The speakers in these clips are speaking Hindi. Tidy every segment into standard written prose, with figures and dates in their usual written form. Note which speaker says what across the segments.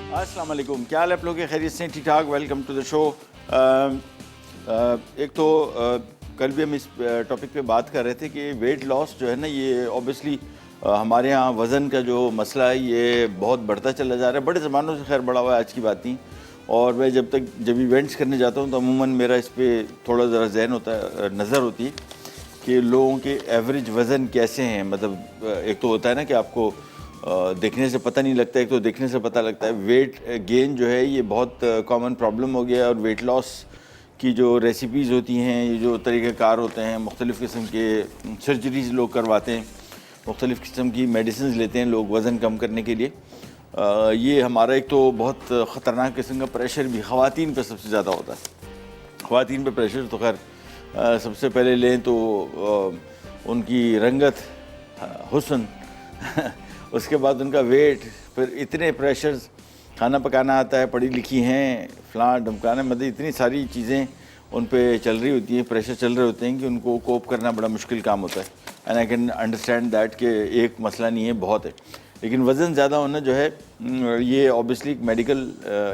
Speaker 1: अस्सलाम वालेकुम, क्या हाल है आप लोगों के? खैरियत से? ठीक ठाक। Welcome to the show. एक तो कल भी हम इस टॉपिक पे बात कर रहे थे कि वेट लॉस जो है ना, ये ऑब्वियसली हमारे यहाँ वज़न का जो मसला है ये बहुत बढ़ता चला जा रहा है। बड़े ज़मानों से खैर बढ़ा हुआ है, आज की बात नहीं। और मैं जब इवेंट्स करने जाता हूँ तो अमूमन मेरा इस पर थोड़ा ज़रा जहन होता है, नज़र होती है कि लोगों के एवरेज वज़न कैसे हैं। मतलब एक तो होता है ना कि आपको देखने से पता नहीं लगता है, एक तो देखने से पता लगता है। वेट गेन जो है ये बहुत कॉमन प्रॉब्लम हो गया है, और वेट लॉस की जो रेसिपीज़ होती हैं, ये जो तरीक़ाकार होते हैं, मुख्तलिफ़ किस्म के सर्जरीज़ लोग करवाते हैं, मुख्तलिफ़ किस्म की मेडिसिन लेते हैं लोग वज़न कम करने के लिए। ये हमारा एक तो बहुत ख़तरनाक किस्म का प्रेशर भी ख़वातीन पर सबसे ज़्यादा होता है। ख़वातीन पर प्रेशर तो खैर सबसे पहले लें तो उनकी रंगत, हुस्न उसके बाद उनका वेट, फिर इतने प्रेशर्स, खाना पकाना आता है, पढ़ी लिखी हैं, फलां ढमकाना, मतलब इतनी सारी चीज़ें उन पे चल रही होती हैं, प्रेशर चल रहे होते हैं कि उनको कोप करना बड़ा मुश्किल काम होता है। And I can understand that कि एक मसला नहीं है, बहुत है। लेकिन वज़न ज़्यादा होना जो है ये ऑब्वियसली एक मेडिकल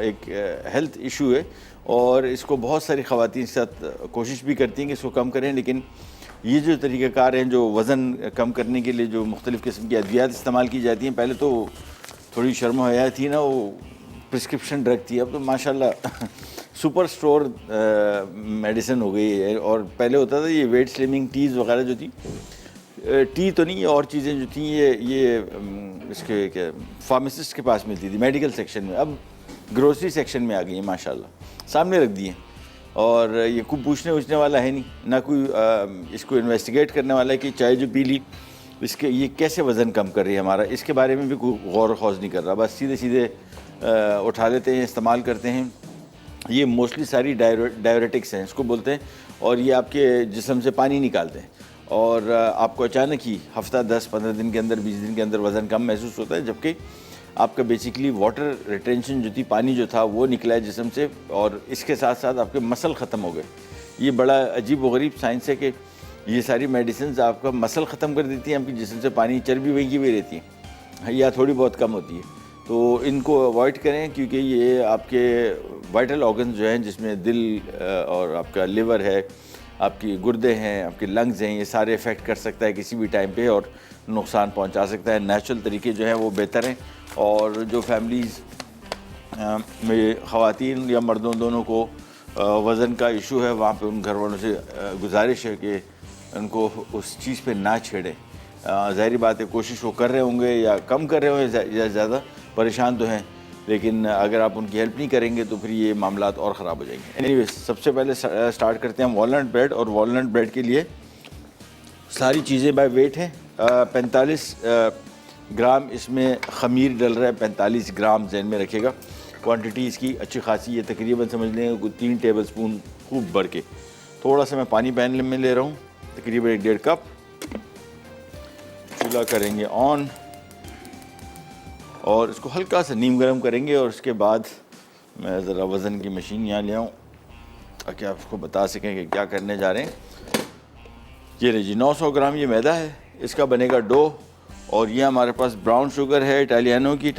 Speaker 1: एक हेल्थ इशू है, और इसको बहुत सारी ख़वातीन साथ कोशिश भी करती हैं कि इसको कम करें। लेकिन ये जो तरीक़ाकार हैं जो वज़न कम करने के लिए जो मुख्तलिफ़ किस्म की अद्वियात इस्तेमाल की जाती हैं, पहले तो थोड़ी शर्म हया थी ना, वो प्रिस्क्रिप्शन ड्रग थी, अब तो माशाल्लाह सुपर स्टोर मेडिसिन हो गई है। और पहले होता था ये वेट स्लिमिंग टीज़ वगैरह जो थी, टी तो नहीं, और चीज़ें जो थी ये इसके क्या फार्मासिस्ट के पास मिलती थी मेडिकल सेक्शन में, अब ग्रोसरी सेक्शन में आ गई हैं माशाल्लाह, सामने रख दी हैं। और ये कोई पूछने उछने वाला है नहीं, ना कोई इसको इन्वेस्टिगेट करने वाला है कि चाय जो पी ली इसके ये कैसे वज़न कम कर रही है हमारा, इसके बारे में भी कोई गौर खौज नहीं कर रहा। बस सीधे सीधे उठा लेते हैं, इस्तेमाल करते हैं। ये मोस्टली सारी डायरेटिक्स हैं, इसको बोलते हैं, और ये आपके जिस्म से पानी निकालते हैं। और आपको अचानक ही हफ्ता 10-15 दिन के अंदर, 20 दिन के अंदर वज़न कम महसूस होता है, जबकि आपका बेसिकली वाटर रिटेंशन जो थी, पानी जो था वो निकला है जिस्म से, और इसके साथ साथ आपके मसल ख़त्म हो गए। ये बड़ा अजीब व गरीब साइंस है कि ये सारी मेडिसिन आपका मसल ख़त्म कर देती हैं, आपकी जिस्म से पानी, चर्बी वही की वही रहती है या थोड़ी बहुत कम होती है। तो इनको अवॉइड करें, क्योंकि ये आपके वाइटल ऑर्गन्स जो हैं, जिसमें दिल और आपका लिवर है, आपकी गुर्दे हैं, आपके लंग्स हैं, ये सारे इफ़ेक्ट कर सकता है किसी भी टाइम पे और नुकसान पहुंचा सकता है। नेचुरल तरीके जो हैं वो बेहतर हैं। और जो फैमिलीज़ में ख़वातीन या मर्दों दोनों को वज़न का इशू है, वहाँ पे उन घर वालों से गुजारिश है कि उनको उस चीज़ पे ना छेड़ें। ज़ाहिर बात है, कोशिश वो कर रहे होंगे या कम कर रहे होंगे या ज़्यादा परेशान तो हैं, लेकिन अगर आप उनकी हेल्प नहीं करेंगे तो फिर ये मामलात और ख़राब हो जाएंगे। एनीवेज, सबसे पहले स्टार्ट करते हैं हम वॉलनट ब्रेड। और वॉलनट ब्रेड के लिए सारी चीज़ें बाय वेट हैं। 45 ग्राम इसमें ख़मीर डल रहा है, 45 ग्राम जहन में रखिएगा। क्वांटिटी इसकी अच्छी खासी है, तकरीबन समझ लें 3 टेबल स्पून खूब भर के। थोड़ा सा मैं पानी पैन में ले रहा हूँ, तकरीबन 1-1.5 कप। चूल्हा करेंगे ऑन और इसको हल्का सा नीम गर्म करेंगे। और उसके बाद मैं ज़रा वज़न की मशीन यहाँ ले आऊँ ताकि आपको बता सकें कि क्या करने जा रहे हैं। ये रही जी 900 ग्राम ये मैदा है, इसका बनेगा डो। और ये हमारे पास ब्राउन शुगर है इटालियानो की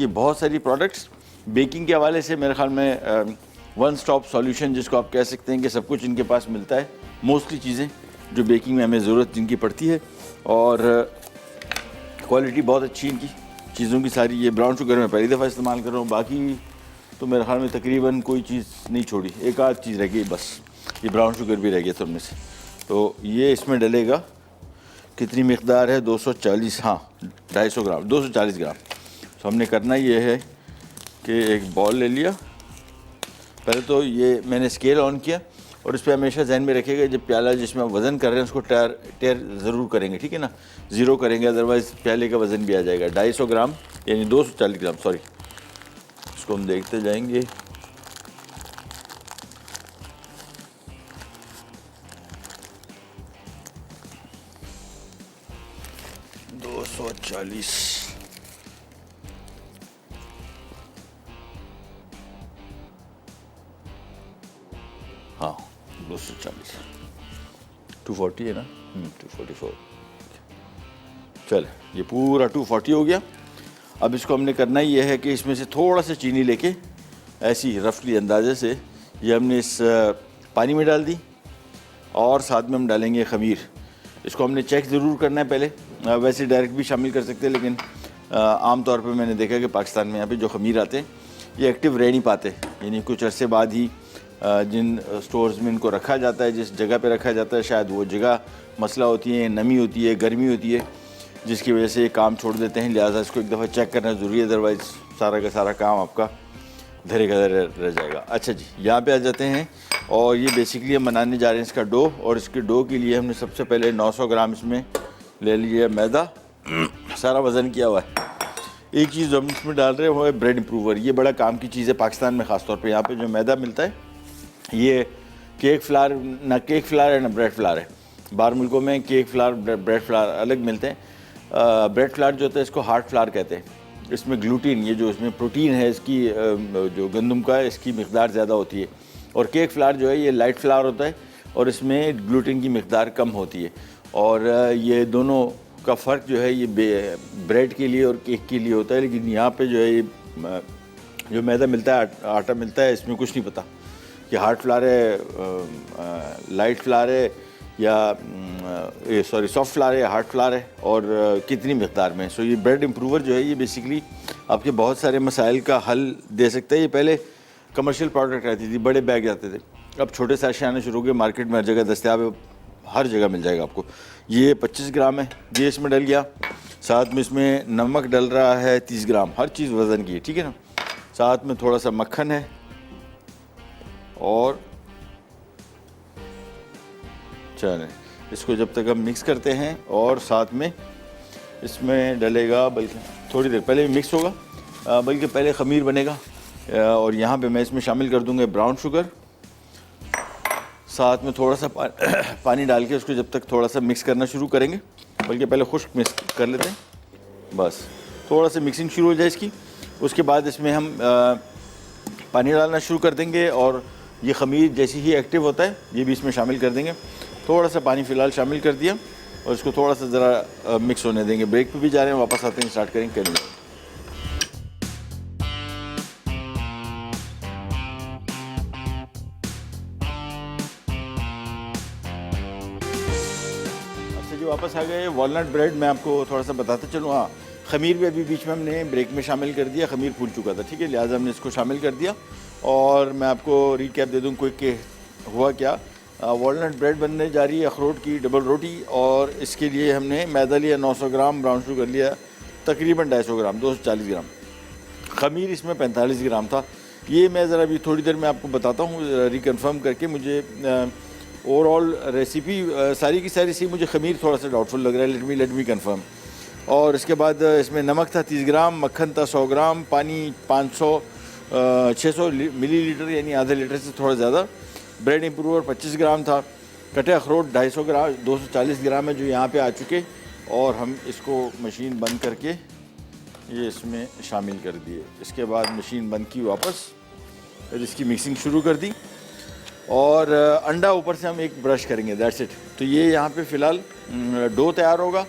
Speaker 1: बहुत सारी प्रोडक्ट्स। बेकिंग के हवाले से मेरे ख्याल में वन स्टॉप सॉल्यूशन जिसको आप कह सकते हैं कि सब कुछ इनके पास मिलता है, मोस्टली चीज़ें जो बेकिंग में हमें ज़रूरत जिनकी पड़ती है। और क्वालिटी बहुत अच्छी इनकी चीज़ों की सारी। ये ब्राउन शुगर मैं पहली दफ़ा इस्तेमाल कर रहा हूँ, बाकी तो मेरे ख्याल में तकरीबन कोई चीज़ नहीं छोड़ी, एक आध चीज़ रह गई बस, ये ब्राउन शुगर भी रह गया था उनमें से। तो ये इसमें डलेगा, कितनी मकदार है 240, हाँ 250 ग्राम, 240 ग्राम। तो हमने करना ये है कि एक बॉल ले लिया। पहले तो ये मैंने स्केल ऑन किया, और इस पर हमेशा जहन में रखिएगा जब प्याला जिसमें आप वज़न कर रहे हैं उसको टेयर ज़रूर करेंगे, ठीक है ना, ज़ीरो करेंगे, अदरवाइज़ प्याले का वज़न भी आ जाएगा। 250 ग्राम यानी 240 ग्राम, सॉरी। इसको हम देखते जाएंगे। हाँ 240, 240 है ना, 244। चल ये पूरा 240 हो गया। अब इसको हमने करना ये है कि इसमें से थोड़ा सा चीनी लेके ऐसी रफली अंदाजे से ये हमने इस पानी में डाल दी और साथ में हम डालेंगे ख़मीर। इसको हमने चेक ज़रूर करना है पहले, वैसे डायरेक्ट भी शामिल कर सकते हैं, लेकिन आम तौर पे मैंने देखा कि पाकिस्तान में यहाँ पे जो ख़मीर आते हैं ये एक्टिव रह नहीं पाते, यानी कुछ अरसे बाद ही जिन स्टोर्स में इनको रखा जाता है, जिस जगह पे रखा जाता है, शायद वो जगह मसला होती है, नमी होती है, गर्मी होती है, जिसकी वजह से ये काम छोड़ देते हैं। लिहाजा इसको एक दफ़ा चेक करना ज़रूरी है, अदरवाइज़ सारा का सारा काम आपका धरे का धरे रह जाएगा। अच्छा जी, यहाँ पे आ जाते हैं और ये बेसिकली हम बनाने जा रहे हैं इसका डो। और इसके डो के लिए हमने सबसे पहले 900 ग्राम इसमें ले लिया मैदा, सारा वज़न किया हुआ है। एक चीज़ हम इसमें डाल रहे हैं वो है ब्रेड इम्प्रूवर। ये बड़ा काम की चीज़ है पाकिस्तान में ख़ास तौर पे। यहाँ पे जो मैदा मिलता है ये केक फ्लावर, ना केक फ्लावर है ना ब्रेड फ्लावर है। बाहर मुल्कों में केक फ्लावर ब्रेड फ्लावर अलग मिलते हैं। ब्रेड फ्लावर जो होता है इसको हार्ड फ्लावर कहते हैं। इसमें ग्लूटीन, ये जो इसमें प्रोटीन है इसकी जो गंदम का है, इसकी मिक़दार ज़्यादा होती है। और केक फ्लावर जो है ये लाइट फ्लावर होता है और इसमें ग्लूटीन की मिक़दार कम होती है। और ये दोनों का फ़र्क जो है ये ब्रेड के लिए और केक के लिए होता है। लेकिन यहाँ पे जो है ये जो मैदा मिलता है, आटा मिलता है, इसमें कुछ नहीं पता कि हार्ड फ्लावर है, लाइट फ्लावर है या सॉफ्ट फ्लावर है, हार्ड फ्लावर है और कितनी मिक़दार में। सो ये ब्रेड इम्प्रूवर जो है ये बेसिकली आपके बहुत सारे मसाइल का हल दे सकता है। ये पहले कमर्शियल प्रोडक्ट आती थी, बड़े बैग आते थे, अब छोटे साशे आने शुरू हो गए, मार्केट में हर जगह दस्तियाब है, हर जगह मिल जाएगा आपको। ये 25 ग्राम है, ये इसमें डल गया। साथ में इसमें नमक डल रहा है 30 ग्राम, हर चीज़ वज़न की है, ठीक है ना। साथ में थोड़ा सा मक्खन है और चलें इसको जब तक हम मिक्स करते हैं। और साथ में इसमें डलेगा, बल्कि थोड़ी देर पहले मिक्स होगा, बल्कि पहले ख़मीर बनेगा। और यहाँ पे मैं इसमें शामिल कर दूँगा ब्राउन शुगर, साथ में थोड़ा सा पानी डाल के उसको जब तक थोड़ा सा मिक्स करना शुरू करेंगे, बल्कि पहले खुश्क मिक्स कर लेते हैं। बस थोड़ा सा मिक्सिंग शुरू हो जाए इसकी, उसके बाद इसमें हम पानी डालना शुरू कर देंगे। और ये ख़मीर जैसे ही एक्टिव होता है ये भी इसमें शामिल कर देंगे। थोड़ा सा पानी फ़िलहाल शामिल कर दिया और इसको थोड़ा सा ज़रा मिक्स होने देंगे। ब्रेक पे भी जा रहे हैं, वापस आते हैं, स्टार्ट करेंगे। अच्छा जी, वापस आ गए। वॉलनट ब्रेड मैं आपको थोड़ा सा बताता चलूँ। हाँ, ख़मीर भी अभी बीच में हमने ब्रेक में शामिल कर दिया, ख़मीर फूल चुका था, ठीक है, लिहाजा हमने इसको शामिल कर दिया। और मैं आपको रिकैप दे दूँ क्विक के हुआ क्या। वॉलनट ब्रेड बनने जा रही है, अखरोट की डबल रोटी, और इसके लिए हमने मैदा लिया 900 ग्राम, ब्राउन शुगर लिया तकरीबन 250 ग्राम, 240 ग्राम, ख़मीर इसमें 45 ग्राम था। ये मैं ज़रा अभी थोड़ी देर में आपको बताता हूँ रिकन्फर्म करके। मुझे ओवरऑल रेसिपी सारी की सारी सी मुझे ख़मीर थोड़ा सा डाउटफुल लग रहा है, लेट मी कन्फर्म। और इसके बाद इसमें नमक था 30 ग्राम, मक्खन था 100 ग्राम, पानी 600 मिलीलीटर यानी आधे लीटर से थोड़ा ज़्यादा, ब्रेड इम्प्रूवर 25 ग्राम था, कटे अखरोट 250 ग्राम, 240 ग्राम है जो यहाँ पे आ चुके। और हम इसको मशीन बंद करके ये इसमें शामिल कर दिए। इसके बाद मशीन बंद की वापस, फिर इसकी मिक्सिंग शुरू कर दी और अंडा ऊपर से हम एक ब्रश करेंगे, दैट्स इट। तो ये यहाँ पे फ़िलहाल डो तैयार होगा।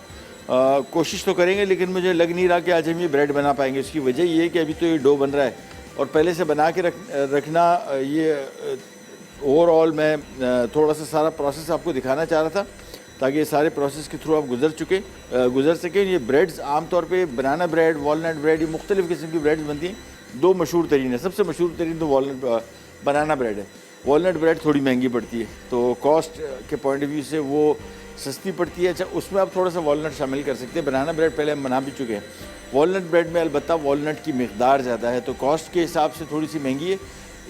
Speaker 1: कोशिश तो करेंगे, लेकिन मुझे लग नहीं रहा कि आज हम ये ब्रेड बना पाएंगे। उसकी वजह ये है कि अभी तो ये डो बन रहा है और पहले से बना के रखना, ये ओवरऑल मैं थोड़ा सा सारा प्रोसेस आपको दिखाना चाह रहा था ताकि ये सारे प्रोसेस के थ्रू आप गुजर सकें। ये ब्रेड्स आमतौर पे बनाना ब्रेड, वॉलनट ब्रेड, ये मुख्तलिफ़ किस्म की ब्रेड्स बनती हैं। दो मशहूर तरीन है, सबसे मशहूर तरीन तो बनाना ब्रेड है। वॉलनट ब्रेड थोड़ी महंगी पड़ती है, तो कॉस्ट के पॉइंट ऑफ व्यू से वो सस्ती पड़ती है। अच्छा, उसमें आप थोड़ा सा वॉलनट शामिल कर सकते हैं। बनाना ब्रेड पहले हम बना भी चुके हैं। वॉलनट ब्रेड में अलबत्ता वॉलनट की मिक़दार ज़्यादा है, तो कॉस्ट के हिसाब से थोड़ी सी महंगी है।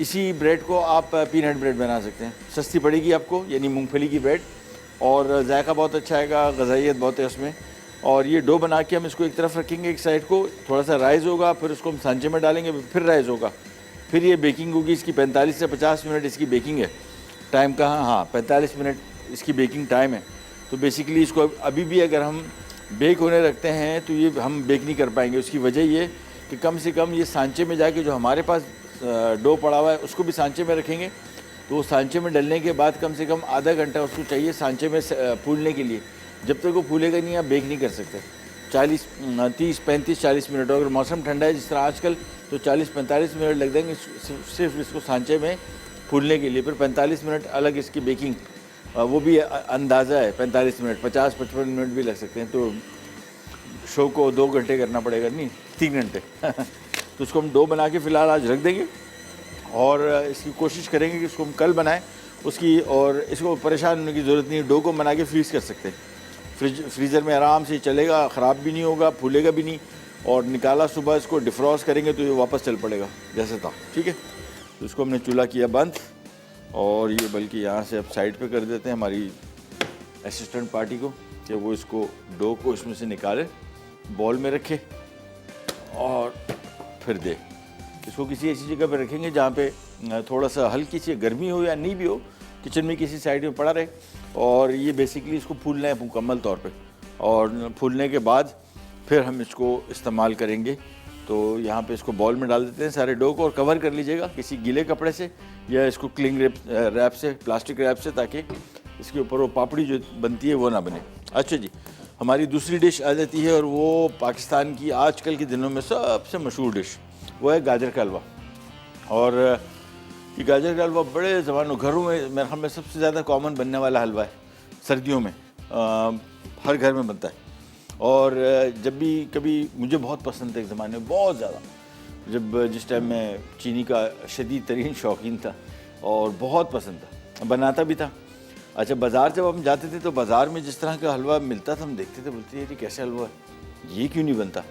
Speaker 1: इसी ब्रेड को आप पीनट ब्रेड बना सकते हैं, सस्ती पड़ेगी आपको, यानी मूंगफली की ब्रेड, और जायका बहुत अच्छा आएगा, ग़ज़ाइयत बहुत है उसमें। और ये डो बना के हम इसको एक तरफ रखेंगे, एक साइड को थोड़ा सा राइज़ होगा, फिर उसको हम सांचे में डालेंगे, फिर राइज़ होगा, फिर ये बेकिंग होगी। इसकी 45 से 50 मिनट इसकी बेकिंग है। टाइम कहाँ, हाँ 45 मिनट इसकी बेकिंग टाइम है। तो बेसिकली इसको अभी भी अगर हम बेक होने रखते हैं तो ये हम बेक नहीं कर पाएंगे। उसकी वजह ये कि कम से कम ये सांचे में जाके जो हमारे पास डो पड़ा हुआ है उसको भी सांचे में रखेंगे, तो वो सांचे में डलने के बाद कम से कम आधा घंटा उसको चाहिए सांचे में फूलने के लिए। जब तक वो फूलेगा नहीं आप बेक नहीं कर सकते। 30-35-40 मिनट। अगर मौसम ठंडा है जिस तरह आजकल, तो 40-45 मिनट लग जाएंगे सिर्फ इसको सांचे में फूलने के लिए। फिर 45 मिनट अलग इसकी बेकिंग, वो भी अंदाज़ा है 45 मिनट, 50-55 मिनट भी लग सकते हैं। तो शो को 2 घंटे करना पड़ेगा, नहीं 3 घंटे तो उसको हम डो बना के फ़िलहाल आज रख देंगे और इसकी कोशिश करेंगे कि इसको हम कल बनाएं उसकी। और इसको परेशान होने की ज़रूरत नहीं है, डो को बना के फ्रीज़ कर सकते हैं। फ्रीज़र में आराम से चलेगा, ख़राब भी नहीं होगा, फूलेगा भी नहीं। और निकाला सुबह इसको डिफ्रॉस्ट करेंगे तो ये वापस चल पड़ेगा जैसे था। ठीक है, तो इसको हमने चूल्हा किया बंद और ये बल्कि यहाँ से अब साइड पे कर देते हैं हमारी असिस्टेंट पार्टी को कि वो इसको डो को इसमें से निकाले, बॉल में रखे और फिर दे। इसको किसी ऐसी जगह पे रखेंगे जहाँ पे थोड़ा सा हल्की सी गर्मी हो या नहीं भी हो, किचन में किसी साइड में पड़ा रहे। और ये बेसिकली इसको फूलना है मुकम्मल तौर पे, और फूलने के बाद फिर हम इसको इस्तेमाल करेंगे। तो यहाँ पे इसको बॉल में डाल देते हैं सारे डो को और कवर कर लीजिएगा किसी गीले कपड़े से या इसको क्लिंग रैप से, प्लास्टिक रैप से, ताकि इसके ऊपर वो पापड़ी जो बनती है वो ना बने। अच्छा जी, हमारी दूसरी डिश आ जाती है और वो पाकिस्तान की आजकल के दिनों में सबसे मशहूर डिश, वो है गाजर का हलवा। और ये गाजर का हलवा बड़े ज़मानों घरों में मेरे ख्याल में सबसे ज़्यादा कॉमन बनने वाला हलवा है। सर्दियों में हर घर में बनता है। और जब भी कभी मुझे बहुत पसंद था एक ज़माने में, बहुत ज़्यादा, जिस टाइम मैं चीनी का शदीद तरीन शौकीन था और बहुत पसंद था, बनाता भी था। अच्छा, बाज़ार जब हम जाते थे तो बाज़ार में जिस तरह का हलवा मिलता था हम देखते थे, बोलते ये कैसे हलवा है, ये क्यों नहीं बनता।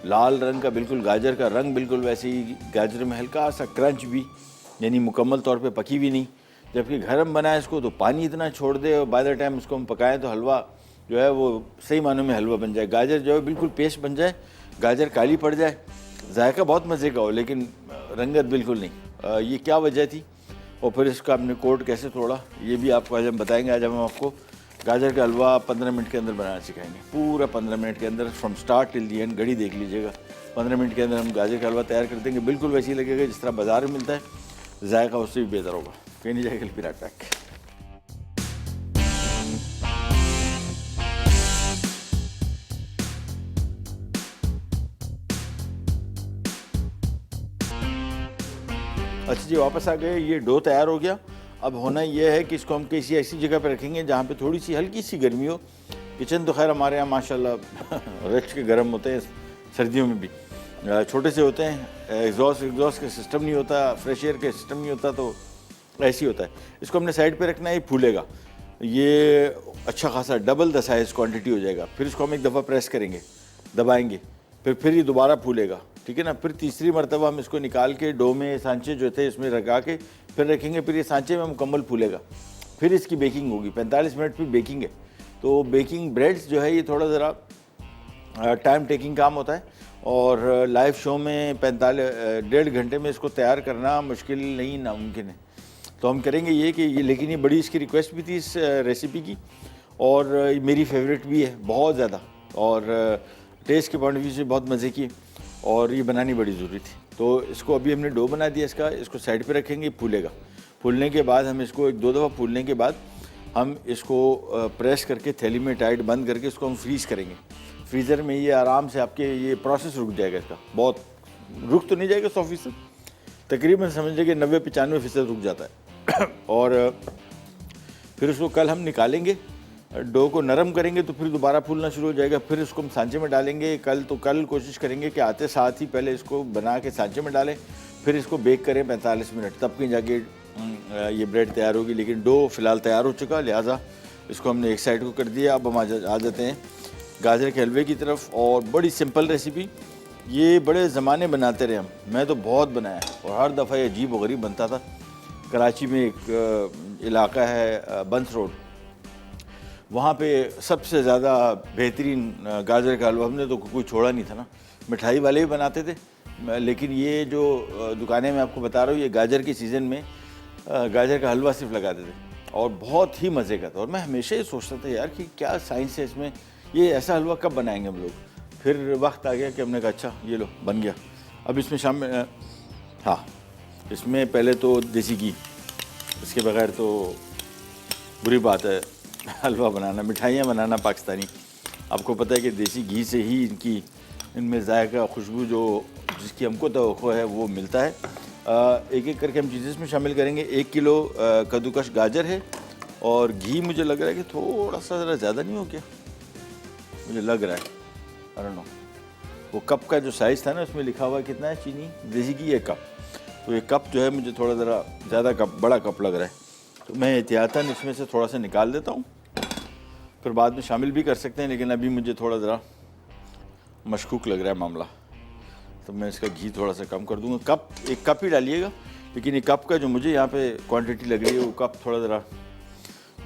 Speaker 1: लाल रंग का बिल्कुल, गाजर का रंग बिल्कुल वैसे ही, गाजर में हल्का सा क्रंच भी, यानी मुकम्मल तौर पे पकी भी नहीं। जबकि घर हम बनाए इसको तो पानी इतना छोड़ दे और बाय द टाइम उसको हम पकाएं तो हलवा जो है वो सही मानों में हलवा बन जाए। गाजर जो है बिल्कुल पेस्ट बन जाए, गाजर काली पड़ जाए, जायका बहुत मज़े का हो लेकिन रंगत बिल्कुल नहीं। ये क्या वजह थी और फिर इसका हमने कोड कैसे तोड़ा, ये भी आपको आज हम बताएंगे। आज हम आपको गाजर का हलवा 15 मिनट के अंदर बनाना सिखाएंगे, पूरा 15 मिनट के अंदर, from start till the and. घड़ी देख लीजिएगा, 15 मिनट के अंदर हम गाजर का हलवा तैयार कर देंगे। बिल्कुल वैसे ही लगेगा जिस तरह बाज़ार में मिलता है, जायका उससे भी बेहतर होगा। कहीं नहीं जाएगा फिर अटैक। अच्छा जी, वापस आ गए, ये डो तैयार हो गया। अब होना यह है कि इसको हम किसी ऐसी जगह पर रखेंगे जहाँ पे थोड़ी सी हल्की सी गर्मी हो। किचन तो खैर हमारे यहाँ माशाल्लाह रच के गर्म होते हैं, सर्दियों में भी छोटे से होते हैं, एग्जॉस्ट का सिस्टम नहीं होता, फ्रेश एयर का सिस्टम नहीं होता, तो ऐसे ही होता है। इसको हमने साइड पे रखना है, ये फूलेगा, ये अच्छा खासा डबल द साइज़ क्वांटिटी हो जाएगा। फिर इसको हम एक दफ़ा प्रेस करेंगे, दबाएंगे, फिर ये दोबारा फूलेगा, ठीक है ना। फिर तीसरी मरतबा हम इसको निकाल के डो में सांचे जो थे इसमें लगा के फिर रखेंगे, फिर ये सांचे में मुकम्मल फूलेगा। फिर इसकी बेकिंग होगी, 45 मिनट फिर बेकिंग है। तो बेकिंग ब्रेड्स जो है ये थोड़ा ज़रा टाइम टेकिंग काम होता है और लाइव शो में 1.5 घंटे में इसको तैयार करना मुश्किल नहीं, नामुमकिन है। तो हम करेंगे ये कि ये, लेकिन ये बड़ी इसकी रिक्वेस्ट भी थी इस रेसिपी की और मेरी फेवरेट भी है बहुत ज़्यादा, और टेस्ट के पॉइंट ऑफ व्यू से बहुत मज़े की, और ये बनानी बड़ी ज़रूरी थी। तो इसको अभी हमने डो बना दिया इसका, इसको साइड पे रखेंगे, फूलेगा। फूलने के बाद हम इसको 1-2 दफ़ा फूलने के बाद हम इसको प्रेस करके थैली में टाइट बंद करके इसको हम फ्रीज़ करेंगे। फ्रीज़र में ये आराम से आपके ये प्रोसेस रुक जाएगा इसका, बहुत रुक तो नहीं जाएगा 100%, तकरीबन समझिए कि 90-95% रुक जाता है। और फिर उसको कल हम निकालेंगे, डो को नरम करेंगे तो फिर दोबारा फूलना शुरू हो जाएगा। फिर इसको हम सांचे में डालेंगे। कल कोशिश करेंगे कि आते साथ ही पहले इसको बना के सांचे में डालें, फिर इसको बेक करें 45 मिनट, तब कहीं जाके ये ब्रेड तैयार होगी। लेकिन डो फ़िलहाल तैयार हो चुका, लिहाजा इसको हमने एक साइड को कर दिया। अब हम आ जाते हैं गाजर के हलवे की तरफ। और बड़ी सिंपल रेसिपी, ये बड़े ज़माने बनाते रहे हम, मैं तो बहुत बनाया और हर दफ़ा ये अजीब व गरीब बनता था। कराची में एक इलाका है बंस रोड, वहाँ पे सबसे ज़्यादा बेहतरीन गाजर का हलवा, हमने तो कोई छोड़ा नहीं था ना, मिठाई वाले भी बनाते थे, लेकिन ये जो दुकानें मैं आपको बता रहा हूँ, ये गाजर के सीज़न में गाजर का हलवा सिर्फ लगाते थे और बहुत ही मज़े का था। और मैं हमेशा ही सोचता था यार कि क्या साइंस है इसमें, ये ऐसा हलवा कब बनाएंगे हम लोग। फिर वक्त आ गया कि हमने कहा अच्छा ये लो बन गया। अब इसमें शाम में हाँ, इसमें पहले तो देसी घी, इसके बगैर तो बुरी बात है हलवा बनाना, मिठाइयाँ बनाना पाकिस्तानी। आपको पता है कि देसी घी से ही इनमें जायका खुशबू जो जिसकी हमको तवक्को है वो मिलता है। एक एक करके हम चीज़ें इसमें शामिल करेंगे। 1 किलो कद्दूकश गाजर है और घी मुझे लग रहा है कि थोड़ा सा ज़रा ज़्यादा नहीं हो गया, मुझे लग रहा है, आई डोंट नो। वो कप का जो साइज़ था ना उसमें लिखा हुआ कितना है चीनी, देसी घी 1 कप, तो ये कप जो है मुझे थोड़ा ज़रा ज़्यादा कप, बड़ा कप लग रहा है, तो मैं एहतियातन इसमें से थोड़ा सा निकाल देता हूँ, फिर बाद में शामिल भी कर सकते हैं, लेकिन अभी मुझे थोड़ा ज़रा मशकूक लग रहा है मामला, तो मैं इसका घी थोड़ा सा कम कर दूंगा। कप 1 कप ही डालिएगा, लेकिन ये कप का जो मुझे यहाँ पे क्वांटिटी लग रही है वो कप थोड़ा ज़रा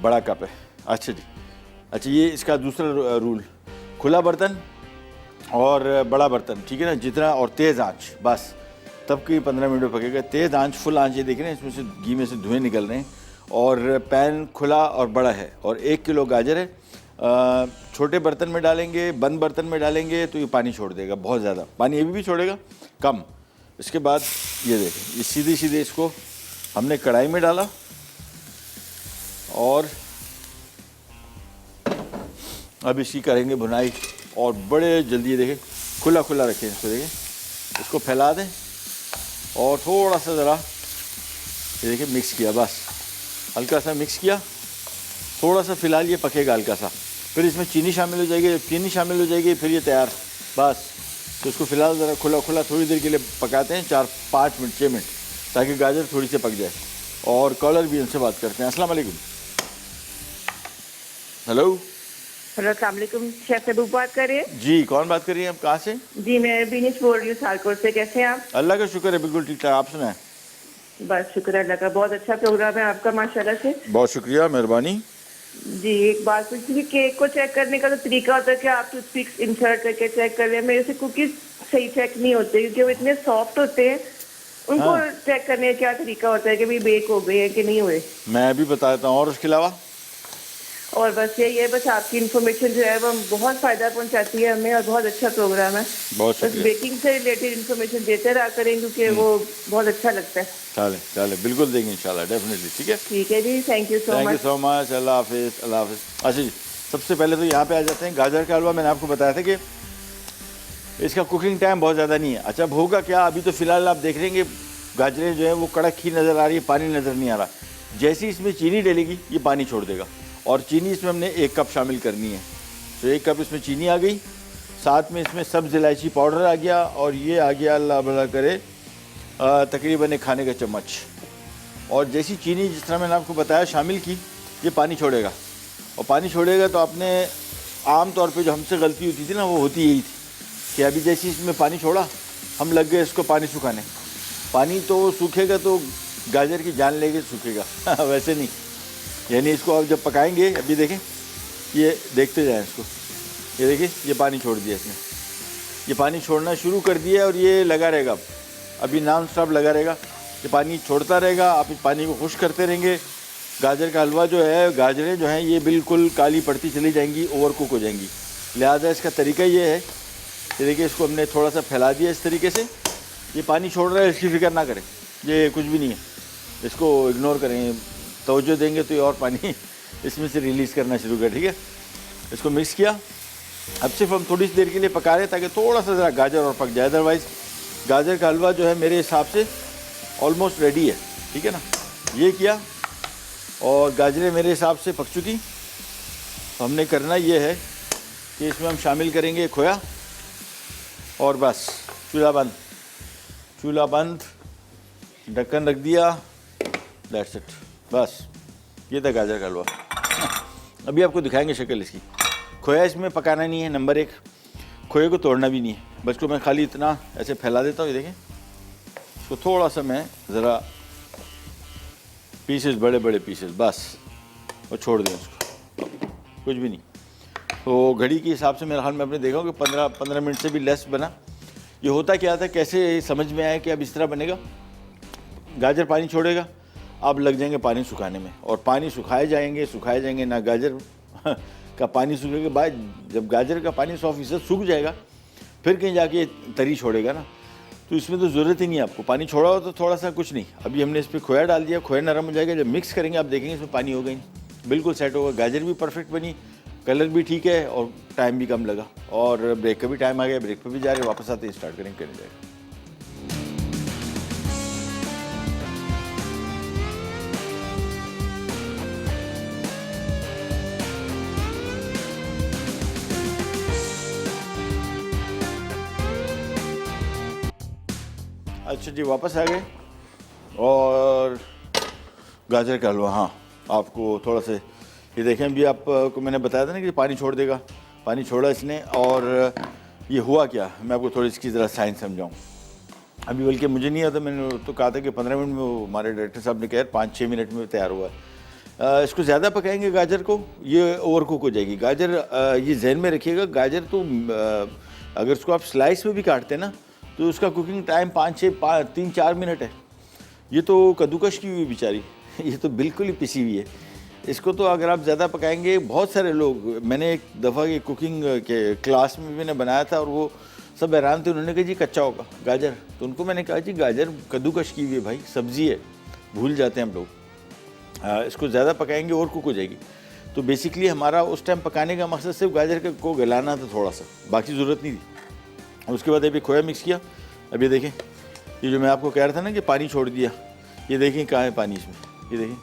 Speaker 1: बड़ा कप है। अच्छा जी, अच्छा ये इसका दूसरा रूल, खुला बर्तन और बड़ा बर्तन, ठीक है ना, जितना, और तेज़ आंच, बस तब कि 15 मिनट में पकेगा। तेज़ आंच, फुल आंच, ये देख रहे हैं इसमें से घी में से धुएँ निकल रहे हैं, और पैन खुला और बड़ा है, और 1 किलो गाजर है। छोटे बर्तन में डालेंगे, बंद बर्तन में डालेंगे तो ये पानी छोड़ देगा, बहुत ज़्यादा पानी, ये भी छोड़ेगा कम। इसके बाद ये देखें, ये सीधे सीधे इसको हमने कढ़ाई में डाला, और अब इसकी करेंगे भुनाई, और बड़े जल्दी देखें खुला खुला रखें इसको, देखें इसको फैला दें, और थोड़ा सा ज़रा ये देखिए मिक्स किया, बस हल्का सा मिक्स किया, थोड़ा सा फ़िलहाल ये पकेगा हल्का सा, फिर इसमें चीनी शामिल हो जाएगी, जब चीनी शामिल हो जाएगी फिर ये तैयार, बस। तो इसको फ़िलहाल ज़रा खुला खुला थोड़ी देर के लिए पकाते हैं, 4-5 मिनट 6 मिनट, ताकि गाजर थोड़ी सी पक जाए। और कॉलर भी उनसे बात करते हैं। अस्सलाम वालेकुम। हेलो
Speaker 2: हेलो, अस्सलाम वालेकुम, शेफ महबूब बात कर रहे हैं?
Speaker 1: जी, कौन बात कर रही हैं आप, कहाँ से?
Speaker 2: जी मैं बीनिश बोल रही हूँ सालकोट से। कैसे हैं आप?
Speaker 1: अल्लाह का शुक्र है, बिल्कुल ठीक ठाक, आप सुनाएं।
Speaker 2: बस शुक्र अल्लाह का, बहुत अच्छा प्रोग्राम है आपका माशाल्लाह से।
Speaker 1: बहुत शुक्रिया, मेहरबानी।
Speaker 2: जी एक बात पूछी थी, केक को चेक करने का तो तरीका होता है कि आप टूथपिक इंसर्ट करके चेक कर रहे हैं, मेरे से कुकीज सही चेक नहीं होते क्योंकि वो इतने सॉफ्ट होते हैं, उनको
Speaker 1: हाँ।
Speaker 2: चेक करने का क्या तरीका होता है कि भाई बेक हो गए हैं कि नहीं हुए?
Speaker 1: मैं भी बता देता हूँ, और उसके अलावा
Speaker 2: और बस यही है, बस आपकी इन्फॉर्मेशन जो है वो बहुत फ़ायदा पहुंचाती है हमें, और बहुत अच्छा प्रोग्राम है।
Speaker 1: बहुत
Speaker 2: बस
Speaker 1: शुक्रिया।
Speaker 2: बेकिंग से रिलेटेड इन्फॉर्मेशन देते रहा करें क्योंकि वो बहुत अच्छा लगता है।
Speaker 1: चले चले, बिल्कुल देंगे इंशाल्लाह, डेफिनेटली, ठीक है।
Speaker 2: ठीक है जी, thank you so
Speaker 1: thank you
Speaker 2: much.
Speaker 1: So much, अल्लाह हाफिज़, अल्लाह हाफिज़। अच्छा जी, सबसे पहले तो यहाँ पे आ जाते हैं। गाजर का हलवा मैंने आपको बताया था कि इसका कुकिंग टाइम बहुत ज़्यादा नहीं है। अच्छा, अब होगा क्या, अभी तो फ़िलहाल आप देख लेंगे गाजरें जो है वो कड़क ही नज़र आ रही है, पानी नज़र नहीं आ रहा। जैसे ही इसमें चीनी डलेगी ये पानी छोड़ देगा, और चीनी इसमें हमने 1 कप शामिल करनी है, तो 1 कप इसमें चीनी आ गई, साथ में इसमें सब्ज़ इलायची पाउडर आ गया, और ये आ गया अल्लाह भला करे तकरीबन 1 खाने का चम्मच। और जैसी चीनी जिस तरह मैंने आपको बताया शामिल की, ये पानी छोड़ेगा, और पानी छोड़ेगा तो आपने आम तौर पे जो हमसे गलती होती थी ना, वो होती यही थी कि अभी जैसे इसमें पानी छोड़ा हम लग गए इसको पानी सुखाने। पानी तो सूखेगा तो गाजर की जान लेके सूखेगा वैसे नहीं, यानी इसको अब जब पकाएंगे, अभी देखें, ये देखते जाएं इसको, ये देखिए ये पानी छोड़ दिया इसने, ये पानी छोड़ना शुरू कर दिया, और ये लगा रहेगा अभी नॉन स्टॉप लगा रहेगा, ये पानी छोड़ता रहेगा, आप इस पानी को खुश करते रहेंगे। गाजर का हलवा जो है, गाजरें जो हैं ये बिल्कुल काली पड़ती चली जाएंगी, ओवर कुक हो जाएंगी। लिहाजा इसका तरीका ये है, ये देखिए इसको हमने थोड़ा सा फैला दिया इस तरीके से, ये पानी छोड़ रहा है, इसकी फिक्र ना करें, ये कुछ भी नहीं है, इसको इग्नोर करें, तवज्जो देंगे तो ये और पानी इसमें से रिलीज़ करना शुरू कर, ठीक है। इसको मिक्स किया, अब सिर्फ हम थोड़ी सी देर के लिए पका रहे हैं ताकि थोड़ा सा ज़रा गाजर और पक जाए, अदरवाइज़ गाजर का हलवा जो है मेरे हिसाब से ऑलमोस्ट रेडी है, ठीक है ना। ये किया, और गाजरें मेरे हिसाब से पक चुकी, तो हमने करना ये है कि इसमें हम शामिल करेंगे खोया, और बस चूल्हा बंद, चूल्हा बंद, ढक्कन रख दिया, दैट्स इट, बस ये था गाजर का हलवा। अभी आपको दिखाएंगे शक्ल इसकी। खोया इसमें पकाना नहीं है, नंबर 1, खोए को तोड़ना भी नहीं है, बस को मैं खाली इतना ऐसे फैला देता हूँ, ये देखें, इसको थोड़ा सा मैं ज़रा पीसेस, बड़े बड़े पीसेस, बस, और छोड़ दें उसको, कुछ भी नहीं। तो घड़ी के हिसाब से मेरे हाल में आपने देखा कि 15 मिनट से भी लेस बना। ये होता क्या था, कैसे समझ में आया कि अब इस तरह बनेगा, गाजर पानी छोड़ेगा, अब लग जाएंगे पानी सुखाने में, और पानी सुखाए जाएंगे ना, गाजर का पानी सूखेगा बाद, जब गाजर का पानी 100% सूख जाएगा फिर कहीं जाके तरी छोड़ेगा ना, तो इसमें तो ज़रूरत ही नहीं है आपको, पानी छोड़ा हो तो थोड़ा सा कुछ नहीं। अभी हमने इस पर खोया डाल दिया, खोया नरम हो जाएगा, जब मिक्स करेंगे आप देखेंगे इसमें पानी होगा ही, बिल्कुल सेट होगा, गाजर भी परफेक्ट बनी, कलर भी ठीक है और टाइम भी कम लगा, और ब्रेक का भी टाइम आ गया, ब्रेक पे भी जा रहे हैं, वापस आते हैं स्टार्ट करेंगे, करने जाएगा। अच्छा जी, वापस आ गए। और गाजर का हलवा, हाँ आपको थोड़ा सा ये देखें, अभी आपको मैंने बताया था ना कि पानी छोड़ देगा, पानी छोड़ा इसने, और ये हुआ क्या, मैं आपको थोड़ी इसकी ज़रा साइंस समझाऊँ। अभी बल्कि मुझे नहीं आता, मैंने तो कहा था कि 15 मिनट में, वो हमारे डायरेक्टर साहब ने कहा 5-6 मिनट में तैयार हुआ है। इसको ज़्यादा पकाएंगे गाजर को, ये ओवर कुक हो जाएगी गाजर। ये जहन में रखिएगा, गाजर तो अगर इसको आप स्लाइस में भी काटते हैं ना, तो उसका कुकिंग टाइम 3-4 मिनट है। ये तो कद्दूकश की हुई बेचारी, ये तो बिल्कुल ही पिसी हुई है। इसको तो अगर आप ज़्यादा पकाएंगे, बहुत सारे लोग, मैंने एक दफ़ा ये कुकिंग के क्लास में मैंने बनाया था और वो सब हैरान थे, उन्होंने कहा जी कच्चा होगा गाजर, तो उनको मैंने कहा जी गाजर कद्दूकश की हुई है भाई, सब्ज़ी है, भूल जाते हैं हम लोग। इसको ज़्यादा पकाएंगे और कुक हो जाएगी। तो बेसिकली हमारा उस टाइम पकाने का मकसद सिर्फ गाजर को गलाना था थोड़ा सा, बाकी ज़रूरत नहीं थी। उसके बाद अभी खोया मिक्स किया। अब ये देखें, ये जो मैं आपको कह रहा था ना कि पानी छोड़ दिया, ये देखें कहाँ है पानी इसमें, ये देखें,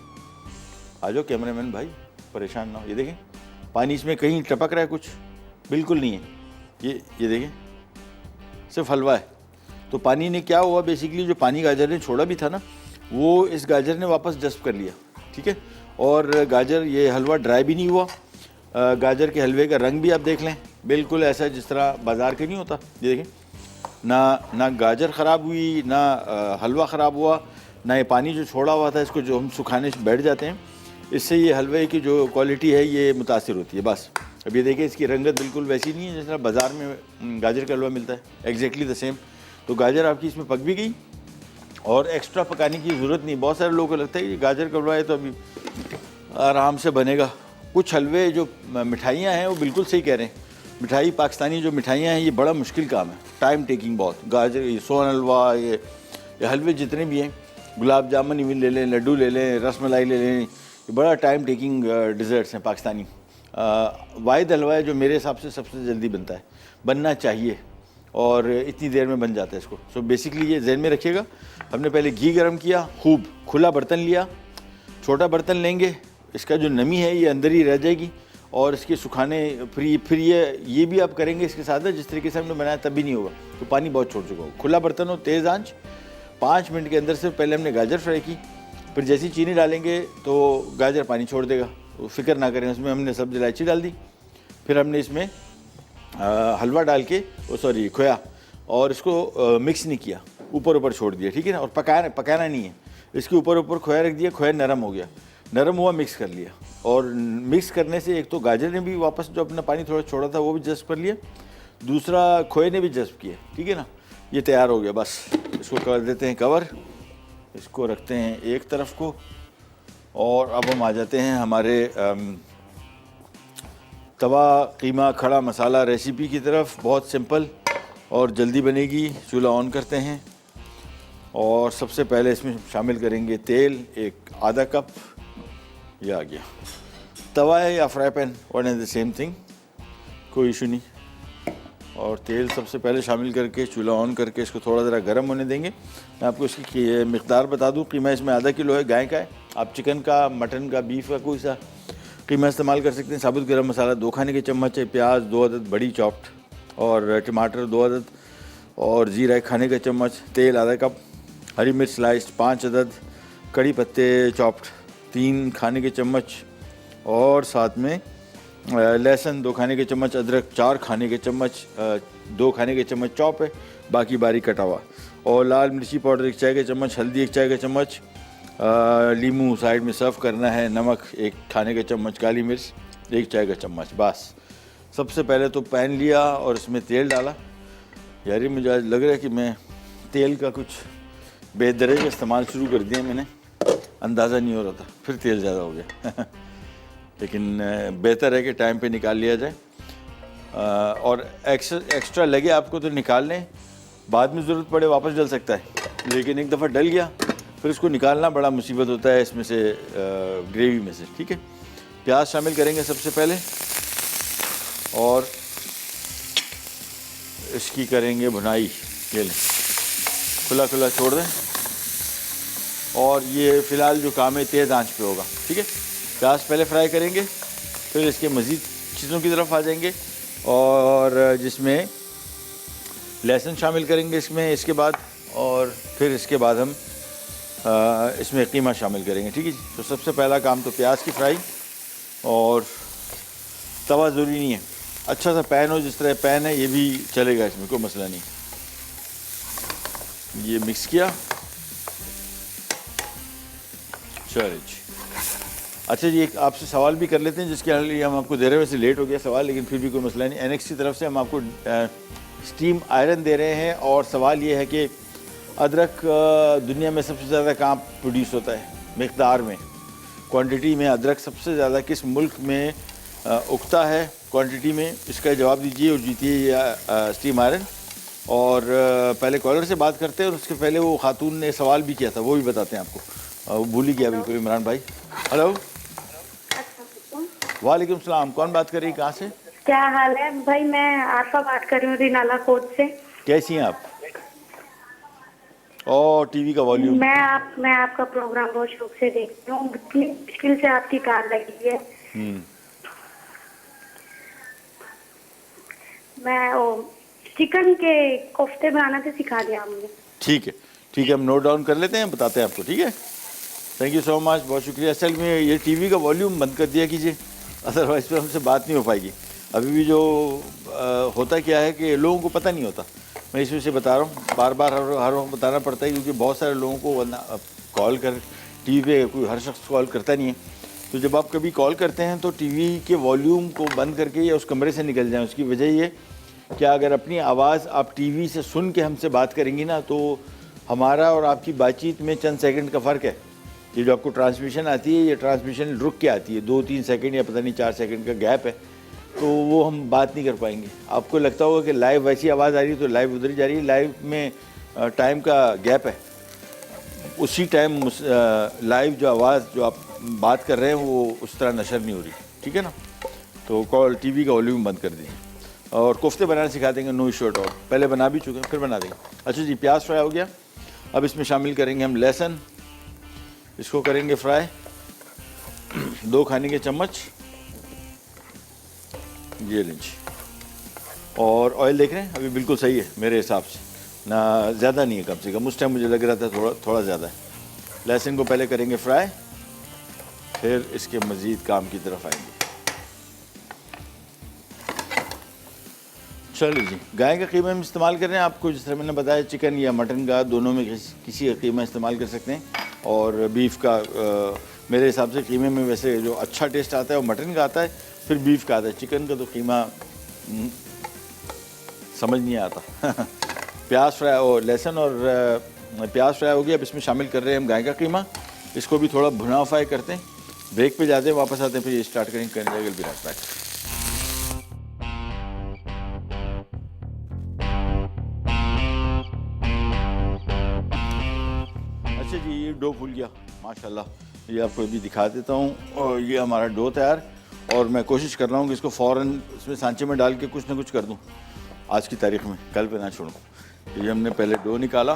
Speaker 1: आ जाओ कैमरामैन भाई, परेशान ना हो, ये देखें पानी इसमें कहीं टपक रहा है, कुछ बिल्कुल नहीं है। ये देखें, सिर्फ हलवा है। तो पानी ने क्या हुआ, बेसिकली जो पानी गाजर ने छोड़ा भी था ना, वो इस गाजर ने वापस जज्ब कर लिया, ठीक है। और गाजर, ये हलवा ड्राई भी नहीं हुआ। गाजर के हलवे का रंग भी आप देख लें, बिल्कुल ऐसा जिस तरह बाज़ार के नहीं होता। ये देखें, ना गाजर ख़राब हुई, ना हलवा ख़राब हुआ, ना ये पानी जो छोड़ा हुआ था, इसको जो हम सुखाने बैठ जाते हैं, इससे ये हलवे की जो क्वालिटी है ये मुतासिर होती है बस। अब ये देखिए, इसकी रंगत बिल्कुल वैसी नहीं है जिस तरह बाज़ार में गाजर का हलवा मिलता है, एग्जैक्टली द सेम। तो गाजर आपकी इसमें पक भी गई और एक्स्ट्रा पकाने की ज़रूरत नहीं। बहुत सारे लोगों को लगता है कि गाजर का हलवा है तो अभी आराम से बनेगा। कुछ हलवे जो मिठाइयाँ हैं वो बिल्कुल सही कह रहे हैं, मिठाई पाकिस्तानी जो मिठाइयाँ हैं ये बड़ा मुश्किल काम है, टाइम टेकिंग बहुत। गाजर, ये सोन हलवा, ये हलवे जितने भी हैं, गुलाब जामुन इवन ले लें, लड्डू ले लें, रसमलाई ले लें, ये बड़ा टाइम टेकिंग डिज़र्ट्स हैं पाकिस्तानी। वाहिद हलवा है जो मेरे हिसाब से सबसे जल्दी बनता है, बनना चाहिए, और इतनी देर में बन जाता है इसको। सो बेसिकली ये जहन में रखिएगा, हमने पहले घी गर्म किया, खूब खुला बर्तन लिया, छोटा बर्तन लेंगे, इसका जो नमी है ये अंदर ही रह जाएगी, और इसके सुखाने फिर ये भी आप करेंगे इसके साथ, जिस तरीके से हमने बनाया तब भी नहीं होगा, तो पानी बहुत छोड़ चुका हो। खुला बर्तन हो, तेज़ आंच, 5 मिनट के अंदर से पहले हमने गाजर फ्राई की, फिर जैसी चीनी डालेंगे तो गाजर पानी छोड़ देगा, तो फिक्र ना करें। उसमें हमने सब्ज़ इलायची डाल दी, फिर हमने इसमें हलवा डाल के, खोया, और इसको मिक्स नहीं किया, ऊपर छोड़ दिया, ठीक है ना। और पकाना नहीं है, इसके ऊपर खोया रख दिया, खोया नरम हो गया, नरम हुआ, मिक्स कर लिया। और मिक्स करने से एक तो गाजर ने भी वापस जो अपना पानी थोड़ा छोड़ा था वो भी जज्ब कर लिया, दूसरा खोए ने भी जज्ब किया, ठीक है ना। ये तैयार हो गया, बस इसको कर देते हैं कवर, इसको रखते हैं एक तरफ को, और अब हम आ जाते हैं हमारे तवा कीमा खड़ा मसाला रेसिपी की तरफ। बहुत सिंपल और जल्दी बनेगी। चूल्हा ऑन करते हैं और सबसे पहले इसमें शामिल करेंगे तेल, एक आधा कप, ये आ गया। तवा है या fry pan, one is the same thing, कोई इशू नहीं। और तेल सबसे पहले शामिल करके चूल्हा ऑन करके इसको थोड़ा ज़रा गर्म होने देंगे। मैं आपको इसकी मिक़दार बता दूं, कीमा इसमें आधा किलो है, गाय का है। आप चिकन का, मटन का, बीफ का कोई सा कीमा इस्तेमाल कर सकते हैं। साबुत गरम मसाला 2 खाने के चम्मच है, प्याज 2 अदद बड़ी चॉप्ड, और टमाटर 2 अदद, और जीरा 1 खाने का चम्मच, तेल आधा कप, हरी मिर्च स्लाइस्ड 5 अदद, कड़ी पत्ते चॉप्ड 3 खाने के चम्मच, और साथ में लहसुन 2 खाने के चम्मच, अदरक 4 खाने के चम्मच, 2 खाने के चम्मच चॉप है, बाकी बारीक कटा हुआ, और लाल मिर्ची पाउडर 1 चाय का चम्मच, हल्दी 1 चाय का चम्मच, लीमू साइड में सर्व करना है, नमक 1 खाने का चम्मच, काली मिर्च 1 चाय का चम्मच। बस सबसे पहले तो पैन लिया और इसमें तेल डाला। यार ये मुझे आज लग रहा है कि मैं तेल का कुछ बेदर्जे इस्तेमाल शुरू कर दिया मैंने, अंदाज़ा नहीं हो रहा था, फिर तेल ज़्यादा हो गया लेकिन बेहतर है कि टाइम पे निकाल लिया जाए, और एक्स्ट्रा लगे आपको तो निकाल लें, बाद में ज़रूरत पड़े वापस डल सकता है, लेकिन एक दफ़ा डल गया फिर इसको निकालना बड़ा मुसीबत होता है इसमें से, ग्रेवी में से, ठीक है। प्याज शामिल करेंगे सबसे पहले, और इसकी करेंगे भुनाई। ये लें, खुला खुला छोड़ दें। और ये फ़िलहाल जो काम है तेज़ आंच पे होगा, ठीक है। प्याज पहले फ्राई करेंगे, फिर इसके मज़ीद चीज़ों की तरफ आ जाएंगे, और जिसमें लहसुन शामिल करेंगे इसमें इसके बाद, और फिर इसके बाद हम इसमें कीमा शामिल करेंगे, ठीक है जी। तो सबसे पहला काम तो प्याज की फ्राई, और तवा ज़रूरी नहीं है, अच्छा सा पैन हो, जिस तरह पैन है ये भी चलेगा, इसमें कोई मसला नहीं। ये मिक्स किया, चलिए जी। अच्छा जी, एक आपसे सवाल भी कर लेते हैं, जिसके लिए हम आपको दे रहे हैं। वैसे लेट हो गया सवाल, लेकिन फिर भी कोई मसला नहीं। एनेक्स की तरफ से हम आपको स्टीम आयरन दे रहे हैं, और सवाल ये है कि अदरक दुनिया में सबसे ज़्यादा कहाँ प्रोड्यूस होता है, मिक़दार में, क्वांटिटी में? अदरक सबसे ज़्यादा किस मुल्क में उगता है क्वांटिटी में? इसका जवाब दीजिए और जीतिए ये स्टीम आयरन। और पहले कॉलर से बात करते हैं, और उसके पहले वो खातून ने सवाल भी किया था, वो भी बताते हैं आपको। भूल ही गया बिल्कुल इमरान भाई। हेलो, वालेकुम सलाम। कौन बात कर रही है, कहाँ से?
Speaker 3: क्या हाल है भाई? मैं आशा बात कर रही हूँ रिनाला कोच से।
Speaker 1: कैसी हैं आप? और टीवी का वॉल्यूम।
Speaker 3: मैं आपका प्रोग्राम बहुत शौक से देखती हूँ। इतनी मुश्किल से आपकी कार लगी है। मैं वो चिकन के कोफ्ते बनाना तो सिखा दिया मुझे।
Speaker 1: ठीक है, ठीक है, हम नोट डाउन कर लेते हैं, बताते हैं आपको, ठीक है। थैंक यू सो मच, बहुत शुक्रिया। असल में ये टीवी का वॉल्यूम बंद कर दिया कीजिए, अदरवाइज़ पर हमसे बात नहीं हो पाएगी। अभी भी जो होता क्या है कि लोगों को पता नहीं होता, मैं इस वजह से बता रहा हूँ, बार बार हर वक्त बताना पड़ता है, क्योंकि बहुत सारे लोगों को कॉल कर टीवी पे कोई हर शख्स कॉल करता नहीं है। तो जब आप कभी कॉल करते हैं तो टीवी के वॉल्यूम को बंद करके या उस कमरे से निकल जाएं। उसकी वजह ये कि अगर अपनी आवाज़ आप टीवी से सुन के हमसे बात करेंगी ना, तो हमारा और आपकी बातचीत में चंद सेकंड का फ़र्क है। ये जो आपको ट्रांसमिशन आती है, ये ट्रांसमिशन रुक के आती है, 2-3 सेकंड या पता नहीं 4 सेकंड का गैप है, तो वो हम बात नहीं कर पाएंगे। आपको लगता होगा कि लाइव वैसी आवाज़ आ रही है, तो लाइव उधर ही जा रही है। लाइव में टाइम का गैप है, उसी टाइम लाइव जो आवाज़ जो आप बात कर रहे हैं वो उस तरह नशर नहीं हो रही, ठीक है ना। तो कॉल टीवी का वॉल्यूम बंद कर दीजिए, और कोफ्ते बनाना सिखा देंगे, नो इशू एट ऑल। पहले बना भी चुके हैं, फिर बना देंगे। अच्छा जी, प्याज फ्राई हो गया। अब इसमें शामिल करेंगे हम लहसुन, इसको करेंगे फ्राई 2 खाने के चम्मच, ये लीजिए। और ऑयल देख रहे हैं अभी बिल्कुल सही है मेरे हिसाब से, ना ज़्यादा नहीं है, कम से कम उस टाइम मुझे लग रहा था थोड़ा ज़्यादा है। लहसुन को पहले करेंगे फ्राई, फिर इसके मज़ीद काम की तरफ आएंगे। चलिए जी, गाय का कीमा हम इस्तेमाल कर रहे हैं। आपको जिस तरह मैंने बताया, चिकन या मटन का, दोनों में किसी का कीमा इस्तेमाल कर सकते हैं। और बीफ का मेरे हिसाब से कीमे में वैसे जो अच्छा टेस्ट आता है वो मटन का आता है, फिर बीफ का आता है। चिकन का तो कीमा समझ नहीं आता। प्याज फ्राई और लहसुन और प्याज फ्राई हो गया। अब इसमें शामिल कर रहे हैं हम गाय का कीमा, इसको भी थोड़ा भुना फ्राई करते हैं। ब्रेक पे जाते हैं, वापस आते हैं, फिर ये स्टार्ट करेंगे बैक। अच्छा जी, ये डो फूल गया माशाल्लाह। ये आपको अभी दिखा देता हूँ, और ये हमारा डो तैयार। और मैं कोशिश कर रहा हूँ कि इसको फ़ौरन इसमें सांचे में डाल के कुछ ना कुछ कर दूँ आज की तारीख में, कल पे ना छोड़ूँ। ये हमने पहले डो निकाला,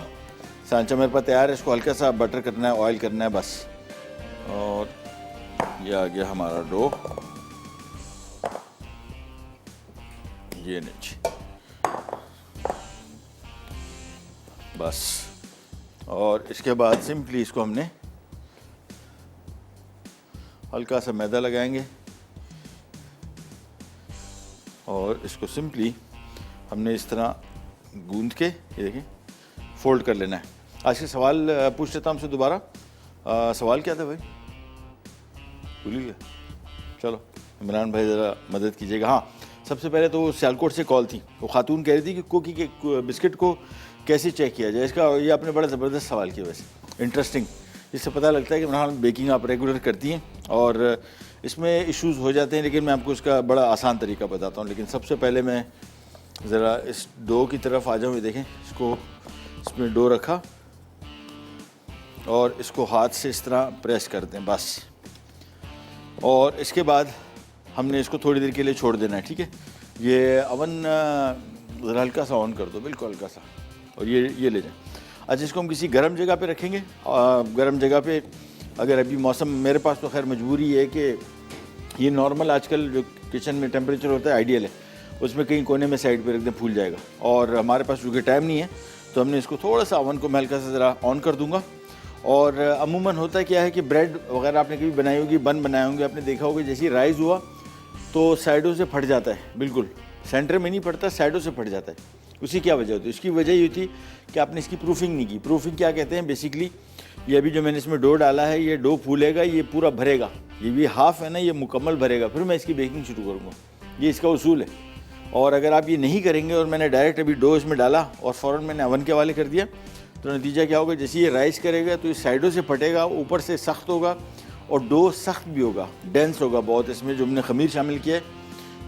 Speaker 1: सांचा मेरे पास तैयार है, इसको हल्का सा बटर करना है, ऑयल करना है बस। और ये आ गया हमारा डो, ये नीचे बस। और इसके बाद सिंपली इसको हमने हल्का सा मैदा लगाएंगे, और इसको सिंपली हमने इस तरह गूंद के, ये देखिए, फोल्ड कर लेना है। आज के सवाल पूछ लेता हूँ हमसे दोबारा। सवाल क्या था भाई, भूल ही गया। चलो इमरान भाई ज़रा मदद कीजिएगा। हाँ, सबसे पहले तो सियालकोट से कॉल थी, वो खातून कह रही थी कि कुकी के बिस्किट को कैसे चेक किया जाए। इसका ये आपने बड़ा ज़बरदस्त सवाल किया, वैसे इंटरेस्टिंग। इससे पता लगता है कि इमरान बेकिंग आप रेगुलर करती हैं, और इसमें इश्यूज़ हो जाते हैं, लेकिन मैं आपको इसका बड़ा आसान तरीका बताता हूँ। लेकिन सबसे पहले मैं ज़रा इस डो की तरफ आ जाऊँ। ये देखें, इसको इसमें डो रखा, और इसको हाथ से इस तरह प्रेस कर दें बस। और इसके बाद हमने इसको थोड़ी देर के लिए छोड़ देना है, ठीक है। ये अवन ज़रा हल्का सा ऑन कर दो, बिल्कुल हल्का सा, और ये ले जाएं। अच्छा, इसको हम किसी गर्म जगह पे रखेंगे। गर्म जगह पे अगर अभी मौसम, मेरे पास तो खैर मजबूरी है कि ये नॉर्मल आजकल जो किचन में टेम्परेचर होता है आइडियल है, उसमें कहीं कोने में साइड पे रख दें, फूल जाएगा। और हमारे पास चूँकि टाइम नहीं है तो हमने इसको थोड़ा सा ओवन को मैं हल्का सा ज़रा ऑन कर दूँगा। और अमूमन होता क्या है कि ब्रेड वगैरह आपने कभी बनाई होगी, बन बनाए होंगे, आपने देखा होगा जैसे ही राइज़ हुआ तो साइडों से फट जाता है, बिल्कुल सेंटर में नहीं फटता, साइडों से फट जाता है। उसकी क्या वजह होती है? उसकी वजह ये थी कि आपने इसकी प्रूफिंग नहीं की। प्रूफिंग क्या कहते हैं? बेसिकली ये अभी जो मैंने इसमें डो डाला है, ये डो फूलेगा, ये पूरा भरेगा, ये भी हाफ है ना, ये मुकम्मल भरेगा, फिर मैं इसकी बेकिंग शुरू करूँगा। ये इसका उसूल है। और अगर आप ये नहीं करेंगे और मैंने डायरेक्ट अभी डो इसमें डाला और फ़ौरन मैंने अवन के हवाले कर दिया, तो नतीजा क्या होगा? जैसे ये राइस करेगा तो ये साइडों से फटेगा, ऊपर से सख्त होगा और डो सख्त भी होगा, डेंस होगा बहुत। इसमें जो हमने खमीर शामिल किया है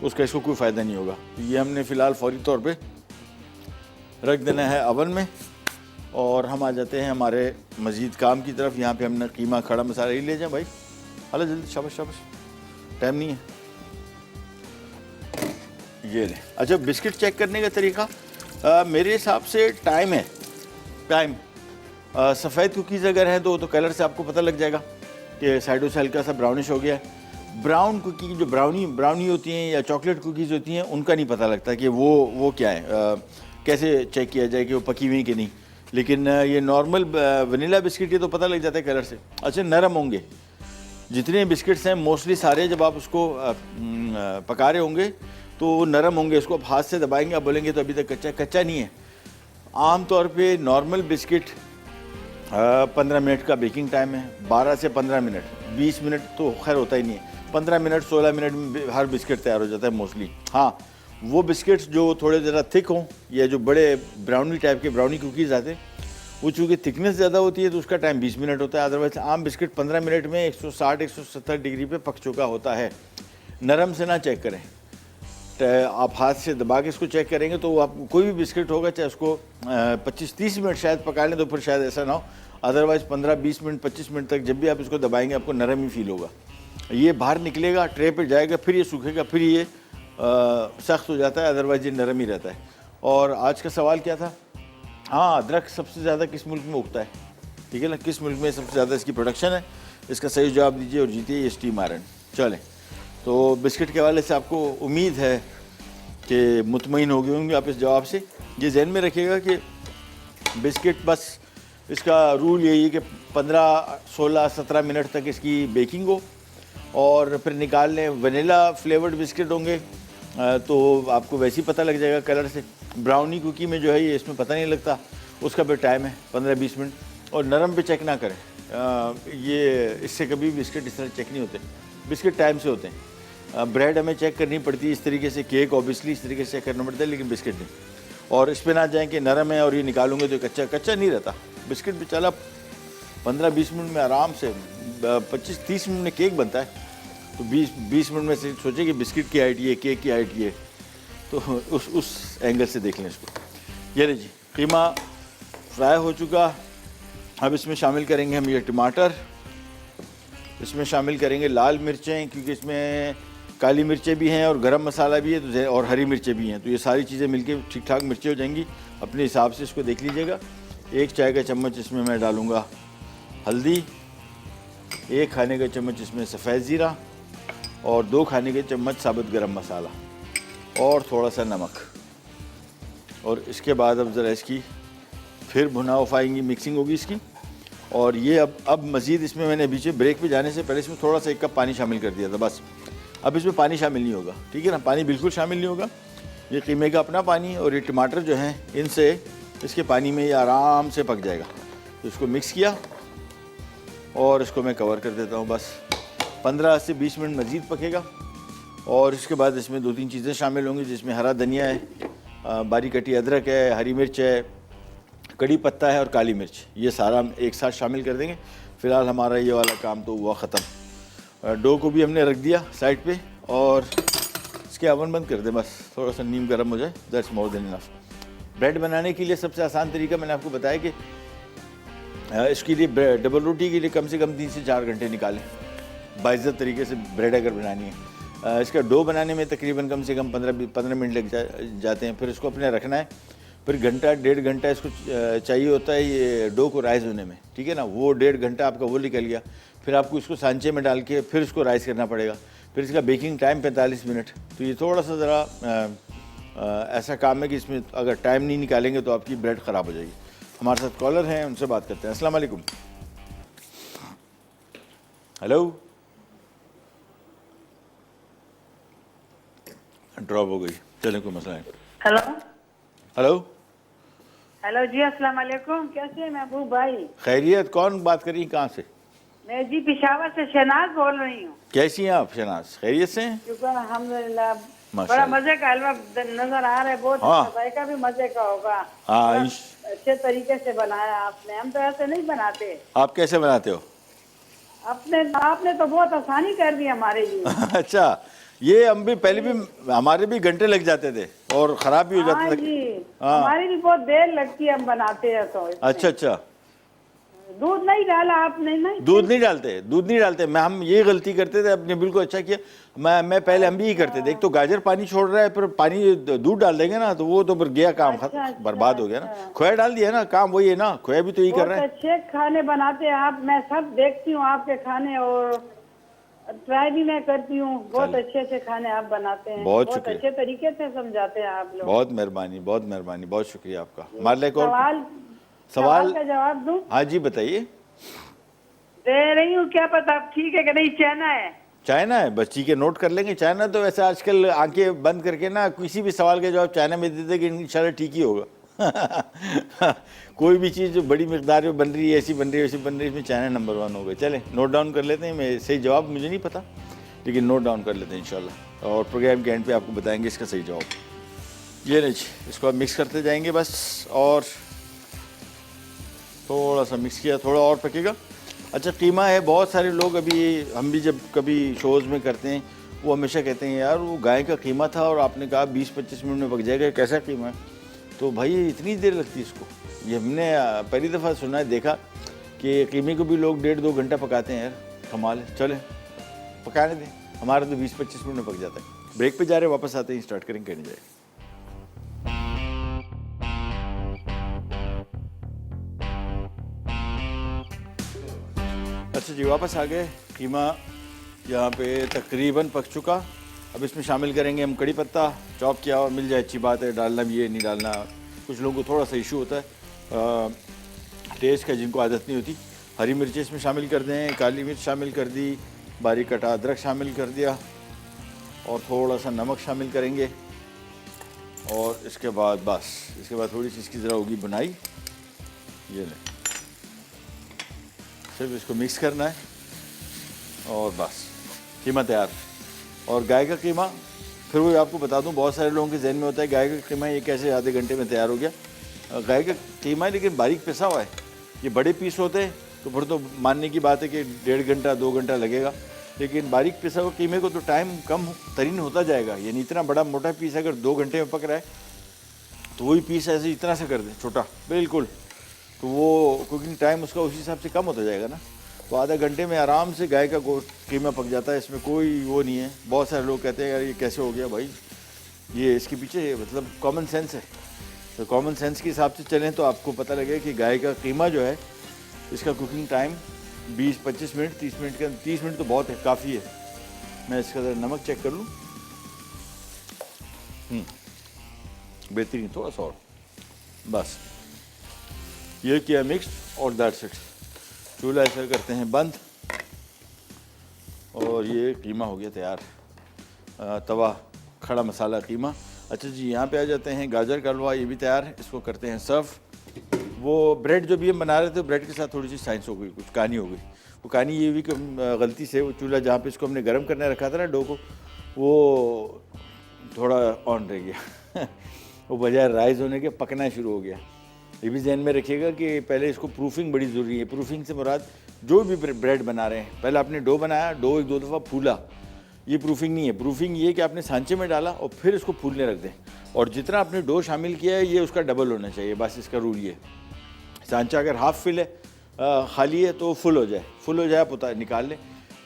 Speaker 1: उसका इसको कोई फ़ायदा नहीं होगा। तो ये हमने फ़िलहाल फौरी तौर पे रख देना है अवन में। और हम आ जाते हैं हमारे मज़ीद काम की तरफ। यहाँ पे हमने कीमा, खड़ा मसाला, ये ले जाएं भाई, अला जल्दी, शाबाश शाबाश, टाइम नहीं है, ये ले। अच्छा, बिस्किट चेक करने का तरीका मेरे हिसाब से टाइम है, टाइम। सफ़ेद कुकीज़ अगर हैं तो कलर से आपको पता लग जाएगा कि साइडों से हल्का सा ब्राउनिश हो गया है। ब्राउन कुकी, जो ब्राउनी होती हैं या चॉकलेट कुकीज़ होती हैं, उनका नहीं पता लगता कि वो क्या है, कैसे चेक किया जाए कि वो पकी हुई कि नहीं। लेकिन ये नॉर्मल वनीला बिस्किट ये तो पता लग जाता है कलर से। अच्छा, नरम होंगे जितने बिस्किट्स हैं मोस्टली सारे, जब आप उसको पका रहे होंगे तो वो नरम होंगे। उसको आप हाथ से दबाएंगे, आप बोलेंगे तो अभी तक कच्चा नहीं है। आम तौर पे नॉर्मल बिस्किट 15 मिनट का बेकिंग टाइम है, 12 से 15 मिनट, 20 मिनट तो खैर होता ही नहीं है, 15 मिनट 16 मिनट में हर बिस्किट तैयार हो जाता है मोस्टली। हाँ, वो बिस्किट्स जो थोड़े ज़रा थिक हों या जो बड़े ब्राउनी टाइप के ब्राउनी कुकीज़ आते हैं, वो चूँकि थिकनेस ज़्यादा होती है तो उसका टाइम 20 मिनट होता है। अदरवाइज आम बिस्किट 15 मिनट में 160-170 डिग्री पे पक चुका होता है। नरम से ना चेक करें, आप हाथ से दबा के इसको चेक करेंगे तो आप कोई भी बिस्किट होगा, चाहे उसको 25-30 मिनट शायद पका लें तो फिर शायद ऐसा ना हो। अदरवाइज़ 15-20 मिनट 25 मिनट तक जब भी आप इसको दबाएंगे आपको नरम ही फील होगा। ये बाहर निकलेगा, ट्रे पे जाएगा, फिर ये सूखेगा, फिर ये सख्त हो जाता है, अदरवाइज ये नरम ही रहता है। और आज का सवाल क्या था? हाँ, अदरक सबसे ज़्यादा किस मुल्क में उगता है? ठीक है ना, किस मुल्क में सबसे ज़्यादा इसकी प्रोडक्शन है? इसका सही जवाब दीजिए और जीतिए ये स्टीम आयरन। चलें, तो बिस्किट के हवाले से आपको उम्मीद है कि मुतमईन हो गए होंगे आप इस जवाब से। ये जहन में रखिएगा कि बिस्किट बस इसका रूल यही है कि 15, 16, 17 मिनट तक इसकी बेकिंग हो और फिर निकाल लें। वनीला फ्लेवर्ड बिस्किट होंगे तो आपको वैसे ही पता लग जाएगा कलर से। ब्राउनी कुकी में जो है ये इसमें पता नहीं लगता, उसका भी टाइम है 15-20 मिनट। और नरम पे चेक ना करें, ये इससे कभी बिस्किट इस तरह चेक नहीं होते, बिस्किट टाइम से होते हैं। ब्रेड हमें चेक करनी पड़ती है इस तरीके से, केक ऑब्वियसली इस तरीके से चेक करना पड़ता है, लेकिन बिस्किट नहीं। और इस पर ना जाएँ कि नरम है और ये निकालूंगे तो कच्चा नहीं रहता बिस्किट। भी चला 15-20 मिनट में आराम से, 25-30 मिनट में केक बनता है, तो 20 मिनट में से सोचिए कि बिस्किट की हाइट ये, केक की हाइट ये, तो उस एंगल से देख लें इसको। ये नहीं जी, कीमा फ्राई हो चुका। अब इसमें शामिल करेंगे हम ये टमाटर, इसमें शामिल करेंगे लाल मिर्चें, क्योंकि इसमें काली मिर्चें भी हैं और गरम मसाला भी है तो, और हरी मिर्चें भी हैं, तो ये सारी चीज़ें मिलके ठीक ठाक मिर्चें हो जाएंगी। अपने हिसाब से इसको देख लीजिएगा। 1 चाय का चम्मच इसमें मैं डालूँगा हल्दी, 1 खाने का चम्मच इसमें सफ़ेद ज़ीरा और 2 खाने के चम्मच साबुत गरम मसाला और थोड़ा सा नमक। और इसके बाद अब ज़रा इसकी फिर भुना उफाएंगी, मिक्सिंग होगी इसकी। और ये अब मज़ीद इसमें मैंने बीच में ब्रेक पे जाने से पहले इसमें थोड़ा सा 1 कप पानी शामिल कर दिया था बस। अब इसमें पानी शामिल नहीं होगा, ठीक है ना, पानी बिल्कुल शामिल नहीं होगा। ये कीमे का अपना पानी और ये टमाटर जो हैं इनसे इसके पानी में ये आराम से पक जाएगा। तो इसको मिक्स किया और इसको मैं कवर कर देता हूँ, बस 15 से 20 मिनट मज़ीद पकेगा। और इसके बाद इसमें 2-3 चीज़ें शामिल होंगी, जिसमें हरा धनिया है, बारीक कटी अदरक है, हरी मिर्च है, कड़ी पत्ता है और काली मिर्च, ये सारा हम एक साथ शामिल कर देंगे। फ़िलहाल हमारा ये वाला काम तो हुआ ख़त्म। डो को भी हमने रख दिया साइड पे और इसके अवन बंद कर दें, बस थोड़ा सा नीम गर्म हो जाए, that's more than enough. Bread बनाने के लिए सबसे आसान तरीका मैंने आपको बताया कि इसके लिए डबल रोटी के लिए कम से कम 3 से 4 घंटे निकालें बाइज़्ज़त तरीके से ब्रेड अगर बनानी है। इसका डो बनाने में तकरीबन कम से कम 15 मिनट लग जाते हैं। फिर इसको अपने रखना है, फिर घंटा 1.5 घंटा इसको चाहिए होता है ये डो को राइस होने में, ठीक है ना। वो 1.5 घंटा आपका वो निकल गया। फिर आपको इसको सांचे में डाल के फिर इसको राइस करना पड़ेगा। फिर इसका बेकिंग टाइम 45 मिनट। तो ये थोड़ा सा ज़रा ऐसा काम है कि इसमें अगर टाइम नहीं निकालेंगे तो आपकी ब्रेड ख़राब हो जाएगी। हमारे साथ कॉलर हैं, उनसे बात करते हैं। अस्सलाम वालेकुम। हेलो, ड्रॉप हो गई, चलें कोई मसला नहीं।
Speaker 4: हेलो
Speaker 1: हेलो
Speaker 4: हेलो जी, अस्सलाम वालेकुम। कैसे हैं महबूब भाई?
Speaker 1: खैरियत, कौन बात कर रही हैं, कहाँ से?
Speaker 4: मैं जी पेशावर से शहनाज बोल रही हूँ।
Speaker 1: कैसी हैं आप शहनाज, खैरियत से हैं?
Speaker 4: शुक्र अल्हम्दुलिल्लाह। बड़ा
Speaker 1: माशाल्लाह।
Speaker 4: मजे का हलवा नजर आ रहा है, बहुत
Speaker 1: हाँ।
Speaker 4: सफाई का भी मजे का होगा।
Speaker 1: हाँ,
Speaker 4: बड़ा अच्छे तरीके से बनाया आपने, हम तो ऐसे नहीं बनाते।
Speaker 1: आप कैसे बनाते हो?
Speaker 4: आपने तो बहुत आसानी कर दी हमारे लिए।
Speaker 1: अच्छा, ये हम भी पहले भी हमारे भी घंटे लग जाते थे और ख़राब भी हो
Speaker 4: हाँ
Speaker 1: जाते
Speaker 4: जी,
Speaker 1: थे। हाँ।
Speaker 4: हमारी भी बहुत देर लगती है, हम बनाते हैं तो इसमें।
Speaker 1: अच्छा अच्छा,
Speaker 4: दूध नहीं डाला आपने? नहीं,
Speaker 1: दूध नहीं डालते, दूध नहीं डालते। हम ये गलती करते थे, अपने बिल्कुल अच्छा किया। मैं पहले हम भी यही करते थे। एक तो गाजर पानी छोड़ रहा है, फिर पानी दूध डाल देंगे ना तो वो तो फिर गया काम,
Speaker 4: अच्छा,
Speaker 1: बर्बाद हो गया ना। खोया डाल दिया ना, काम वही है ना, खोया भी तो यही कर
Speaker 4: बहुत
Speaker 1: रहे हैं।
Speaker 4: अच्छे खाने बनाते हैं आप। मैं सब देखती हूँ आपके खाने और ट्राई भी मैं करती हूँ। बहुत
Speaker 1: चलिए।
Speaker 4: अच्छे अच्छे खाने आप बनाते हैं,
Speaker 1: बहुत
Speaker 4: बहुत
Speaker 1: शुक्रिया।
Speaker 4: अच्छे तरीके से समझाते हैं आप लोग।
Speaker 1: बहुत मेहरबानी, बहुत मेहरबानी, बहुत शुक्रिया आपका। हमारे लिए और
Speaker 4: सवाल
Speaker 1: सवाल
Speaker 4: का जवाब दूं?
Speaker 1: हाँ जी, बताइए।
Speaker 4: दे रही हूँ, क्या पता आप ठीक है कि नहीं। चाइना है।
Speaker 1: चाइना है, बच्ची के नोट कर लेंगे। चाइना तो वैसे आजकल आंखें बंद करके ना किसी भी सवाल का जवाब चाइना में देते कि इंशाल्लाह ठीक ही होगा। कोई भी चीज़ जो बड़ी मिकदार में बन रही है, ऐसी बन रही है, वैसी बन रही है, इसमें चाइना नंबर 1 होगा। चलें नोट डाउन कर लेते हैं। मैं सही जवाब मुझे नहीं पता, लेकिन नोट डाउन कर लेते हैं इंशाल्लाह, और प्रोग्राम के एंड पे आपको बताएंगे इसका सही जवाब। ये नहीं, इसको आप मिक्स करते जाएंगे बस, और थोड़ा सा मिक्स किया, थोड़ा और पकेगा। अच्छा, कीमा है। बहुत सारे लोग अभी, हम भी जब कभी शोज़ में करते हैं, वो हमेशा कहते हैं यार वो गाय का कीमा था और आपने कहा 20-25 मिनट में पक जाएगा, कैसा कीमा है? तो भाई इतनी देर लगती है इसको? ये हमने पहली दफ़ा सुना है, देखा कि कीमे को भी लोग 1.5-2 घंटा पकाते हैं यार। कमाल है। चले पकाने दें, हमारा तो 20-25 मिनट में पक जाता है। ब्रेक पे जा रहे हैं, वापस आते हैं, स्टार्ट करेंगे, कहने जाएगा। अच्छा जी, वापस आ गए। कीमा यहाँ पे तकरीबन पक चुका। अब इसमें शामिल करेंगे हम कड़ी पत्ता, चॉप किया और मिल जाए अच्छी बात है, डालना भी है नहीं डालना कुछ लोगों को थोड़ा सा इशू होता है टेस्ट का, जिनको आदत नहीं होती। हरी मिर्ची इसमें शामिल कर दें, काली मिर्च शामिल कर दी, बारीक कटा अदरक शामिल कर दिया, और थोड़ा सा नमक शामिल करेंगे। और इसके बाद बस, इसके बाद थोड़ी सी इसकी ज़रा होगी बनाई। ये लें, सिर्फ इसको मिक्स करना है और बस कीमा तैयार। और गाय का कीमा, फिर वो आपको बता दूं, बहुत सारे लोगों के जहन में होता है गाय का कीमा ये कैसे आधे घंटे में तैयार हो गया। गाय का कीमा है लेकिन बारीक पिसा हुआ है। ये बड़े पीस होते हैं तो फिर तो मानने की बात है कि 1.5 घंटा 2 घंटा लगेगा, लेकिन बारीक पिसा हुआ कीमे को तो टाइम कम तरीन होता जाएगा। यानी इतना बड़ा मोटा पीस अगर 2 घंटे में पक रहा है तो वही पीस ऐसे इतना सा कर दें छोटा बिल्कुल, तो वो कुकिंग टाइम उसका उसी हिसाब से कम होता जाएगा ना। तो आधा घंटे में आराम से गाय का गोश्त कीमा पक जाता है, इसमें कोई वो नहीं है। बहुत सारे लोग कहते हैं यार ये कैसे हो गया भाई, ये इसके पीछे मतलब कॉमन सेंस है। तो कॉमन सेंस के हिसाब से चलें तो आपको पता लगे कि गाय का कीमा जो है इसका कुकिंग टाइम 20-25 मिनट, 30 मिनट का, 30 मिनट तो बहुत है, काफ़ी है। मैं इसका ज़रा नमक चेक कर लूँ। बेहतरीन, थोड़ा सा और, बस ये किया मिक्स और दैट्स इट। चूल्हा ऐसा करते हैं बंद और ये कीमा हो गया तैयार। तवा खड़ा मसाला कीमा। अच्छा जी, यहाँ पे आ जाते हैं गाजर का हलवा, ये भी तैयार है, इसको करते हैं सर्व। वो ब्रेड जो भी हम बना रहे थे, ब्रेड के साथ थोड़ी सी साइंस हो गई, कुछ कहानी हो गई। वो कहानी ये हुई कि गलती से वो चूल्हा जहाँ पे इसको हमने गर्म करने रखा था ना डो को, वो थोड़ा ऑन रह गया वो बजाय राइस होने के पकना शुरू हो गया। ये भी ध्यान में रखिएगा कि पहले इसको प्रूफिंग बड़ी ज़रूरी है। प्रूफिंग से मुराद जो भी ब्रेड बना रहे हैं, पहले आपने डो बनाया, डो 1-2 दफ़ा फूला, ये प्रूफिंग नहीं है। प्रूफिंग ये कि आपने सांचे में डाला और फिर इसको फूलने रख दें, और जितना आपने डो शामिल किया है ये उसका डबल होना चाहिए, बस इसका रूल ये। सांचा अगर हाफ फिल है, खाली है, तो फुल हो जाए, फुल हो जाए आप निकाल लें।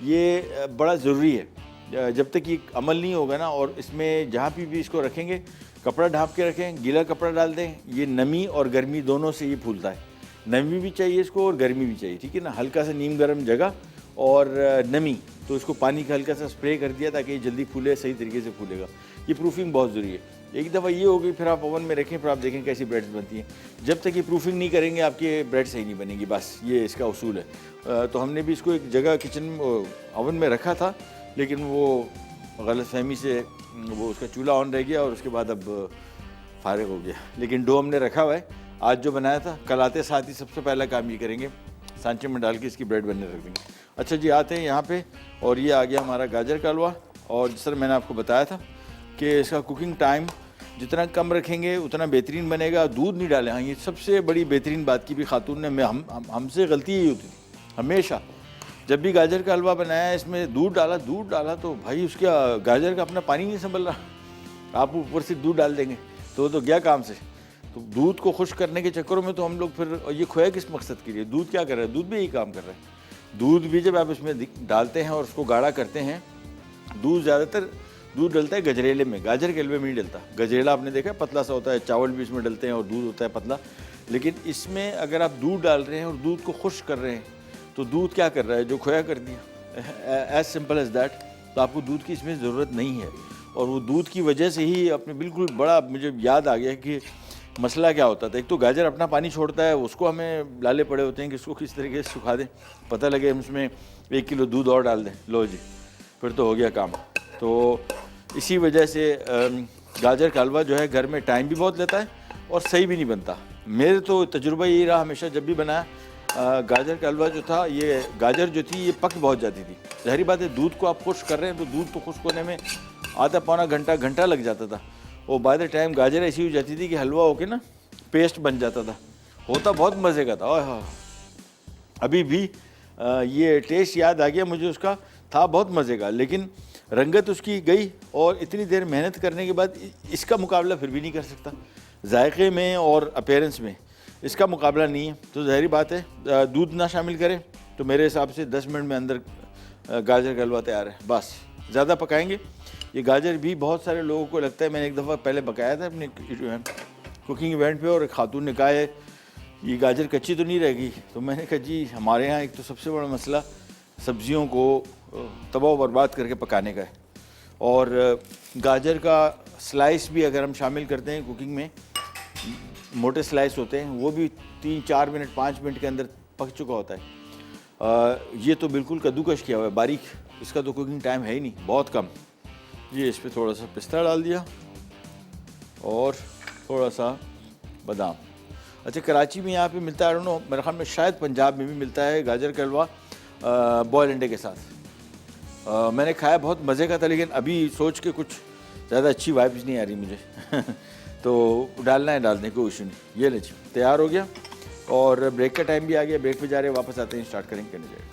Speaker 1: ये बड़ा ज़रूरी है। जब तक ये अमल नहीं होगा ना, और इसमें जहाँ भी इसको रखेंगे कपड़ा ढाँप के रखें, गीला कपड़ा डाल दें, ये नमी और गर्मी दोनों से ये फूलता है। नमी भी चाहिए इसको और गर्मी भी चाहिए, ठीक है ना। हल्का सा नीम गर्म जगह और नमी, तो इसको पानी का हल्का सा स्प्रे कर दिया ताकि ये जल्दी फूले, सही तरीके से फूलेगा। ये प्रूफिंग बहुत ज़रूरी है। एक दफ़ा ये हो गई, फिर आप ओवन में रखें, फिर आप देखें कैसी ब्रेड्स बनती हैं। जब तक ये प्रूफिंग नहीं करेंगे आपकी ब्रेड सही नहीं बनेगी, बस ये इसका उसूल है। तो हमने भी इसको एक जगह किचन ओवन में रखा था, लेकिन वो गलतफहमी से वो उसका चूल्हा ऑन रह गया और उसके बाद अब फारिग हो गया। लेकिन डो हमने रखा हुआ है, आज जो बनाया था, कल आते साथ ही सबसे पहला काम ये करेंगे, सांचे में डाल के इसकी ब्रेड बनने रख देंगे। अच्छा जी, आते हैं यहाँ पे, और ये आ गया हमारा गाजर का हलवा। और जिस तरह मैंने आपको बताया था कि इसका कुकिंग टाइम जितना कम रखेंगे उतना बेहतरीन बनेगा। दूध नहीं डालें, हाँ ये सबसे बड़ी बेहतरीन बात की भी खातून ने हमसे गलती यही होती थी हमेशा। जब भी गाजर का हलवा बनाया, इसमें दूध डाला तो भाई उसका गाजर का अपना पानी नहीं संभल रहा, आप ऊपर से दूध डाल देंगे तो गया काम से। तो दूध को खुश करने के चक्करों में तो हम लोग फिर, ये खोया किस मकसद के लिए, दूध क्या कर रहा है, दूध भी यही काम कर रहा है। दूध भी जब आप इसमें डालते हैं और उसको गाढ़ा करते हैं, दूध ज़्यादातर दूध डलता है गजरेले में, गाजर के हलवे में नहीं डलता। गजरेला आपने देखा पतला सा होता है, चावल भी इसमें डलते हैं और दूध होता है पतला। लेकिन इसमें अगर आप दूध डाल रहे हैं और दूध को खुश कर रहे हैं, तो दूध क्या कर रहा है, जो खोया कर दिया, एज सिंपल एज दैट। तो आपको दूध की इसमें ज़रूरत नहीं है। और वो दूध की वजह से ही अपने बिल्कुल बड़ा, मुझे याद आ गया कि मसला क्या होता था। एक तो गाजर अपना पानी छोड़ता है, उसको हमें लाले पड़े होते हैं कि इसको किस तरीके से सुखा दें, पता लगे हम उसमें 1 किलो दूध और डाल दें, लो जी फिर तो हो गया काम। तो इसी वजह से गाजर का हलवा जो है घर में टाइम भी बहुत लेता है और सही भी नहीं बनता। मेरे तो तजुर्बा यही रहा हमेशा, जब भी बनाया गाजर का हलवा जो था, ये गाजर जो थी ये पक बहुत जाती थी। ज़ाहिर बात है, दूध को आप खुश कर रहे हैं तो दूध को खुश होने में आधा पौना घंटा लग जाता था। और बाय द टाइम गाजर ऐसी हो जाती थी कि हलवा होके ना पेस्ट बन जाता था, होता बहुत मज़े का था। और हाँ, अभी भी ये टेस्ट याद आ गया मुझे उसका, था बहुत मज़े का। लेकिन रंगत उसकी गई, और इतनी देर मेहनत करने के बाद इसका मुकाबला फिर भी नहीं कर सकता। जायके में और अपीयरेंस में इसका मुकाबला नहीं है। तो ज़ाहिर बात है, दूध ना शामिल करें तो मेरे हिसाब से 10 मिनट में अंदर गाजर का हलवा तैयार है। बस ज़्यादा पकाएंगे, ये गाजर भी बहुत सारे लोगों को लगता है, मैंने एक दफ़ा पहले पकाया था अपने कुकिंग इवेंट पे, और खातून ने कहा है ये गाजर कच्ची तो नहीं रहेगी। तो मैंने कहा जी, हमारे यहाँ एक तो सबसे बड़ा मसला सब्जियों को तबाह बर्बाद करके पकाने का है, और गाजर का स्लाइस भी अगर हम शामिल करते हैं कुकिंग में, मोटे स्लाइस होते हैं, वो भी 3-4 मिनट 5 मिनट के अंदर पक चुका होता है। ये तो बिल्कुल कद्दूकश किया हुआ है बारीक, इसका तो कुकिंग टाइम है ही नहीं, बहुत कम। ये इस पर थोड़ा सा पिस्ता डाल दिया और थोड़ा सा बादाम। अच्छा, कराची में यहाँ पे मिलता है, आई डोंट नो, मेरे ख्याल में शायद पंजाब में भी मिलता है गाजर का हलवा बॉयल अंडे के साथ। मैंने खाया, बहुत मज़े का था, लेकिन अभी सोच के कुछ ज़्यादा अच्छी वाइब्स नहीं आ रही मुझे तो डालना है, डालने कोई इशू नहीं। ये ले जी, तैयार हो गया, और ब्रेक का टाइम भी आ गया, ब्रेक पे जा रहे हैं, वापस आते हैं, स्टार्ट करेंगे करने जाएगा।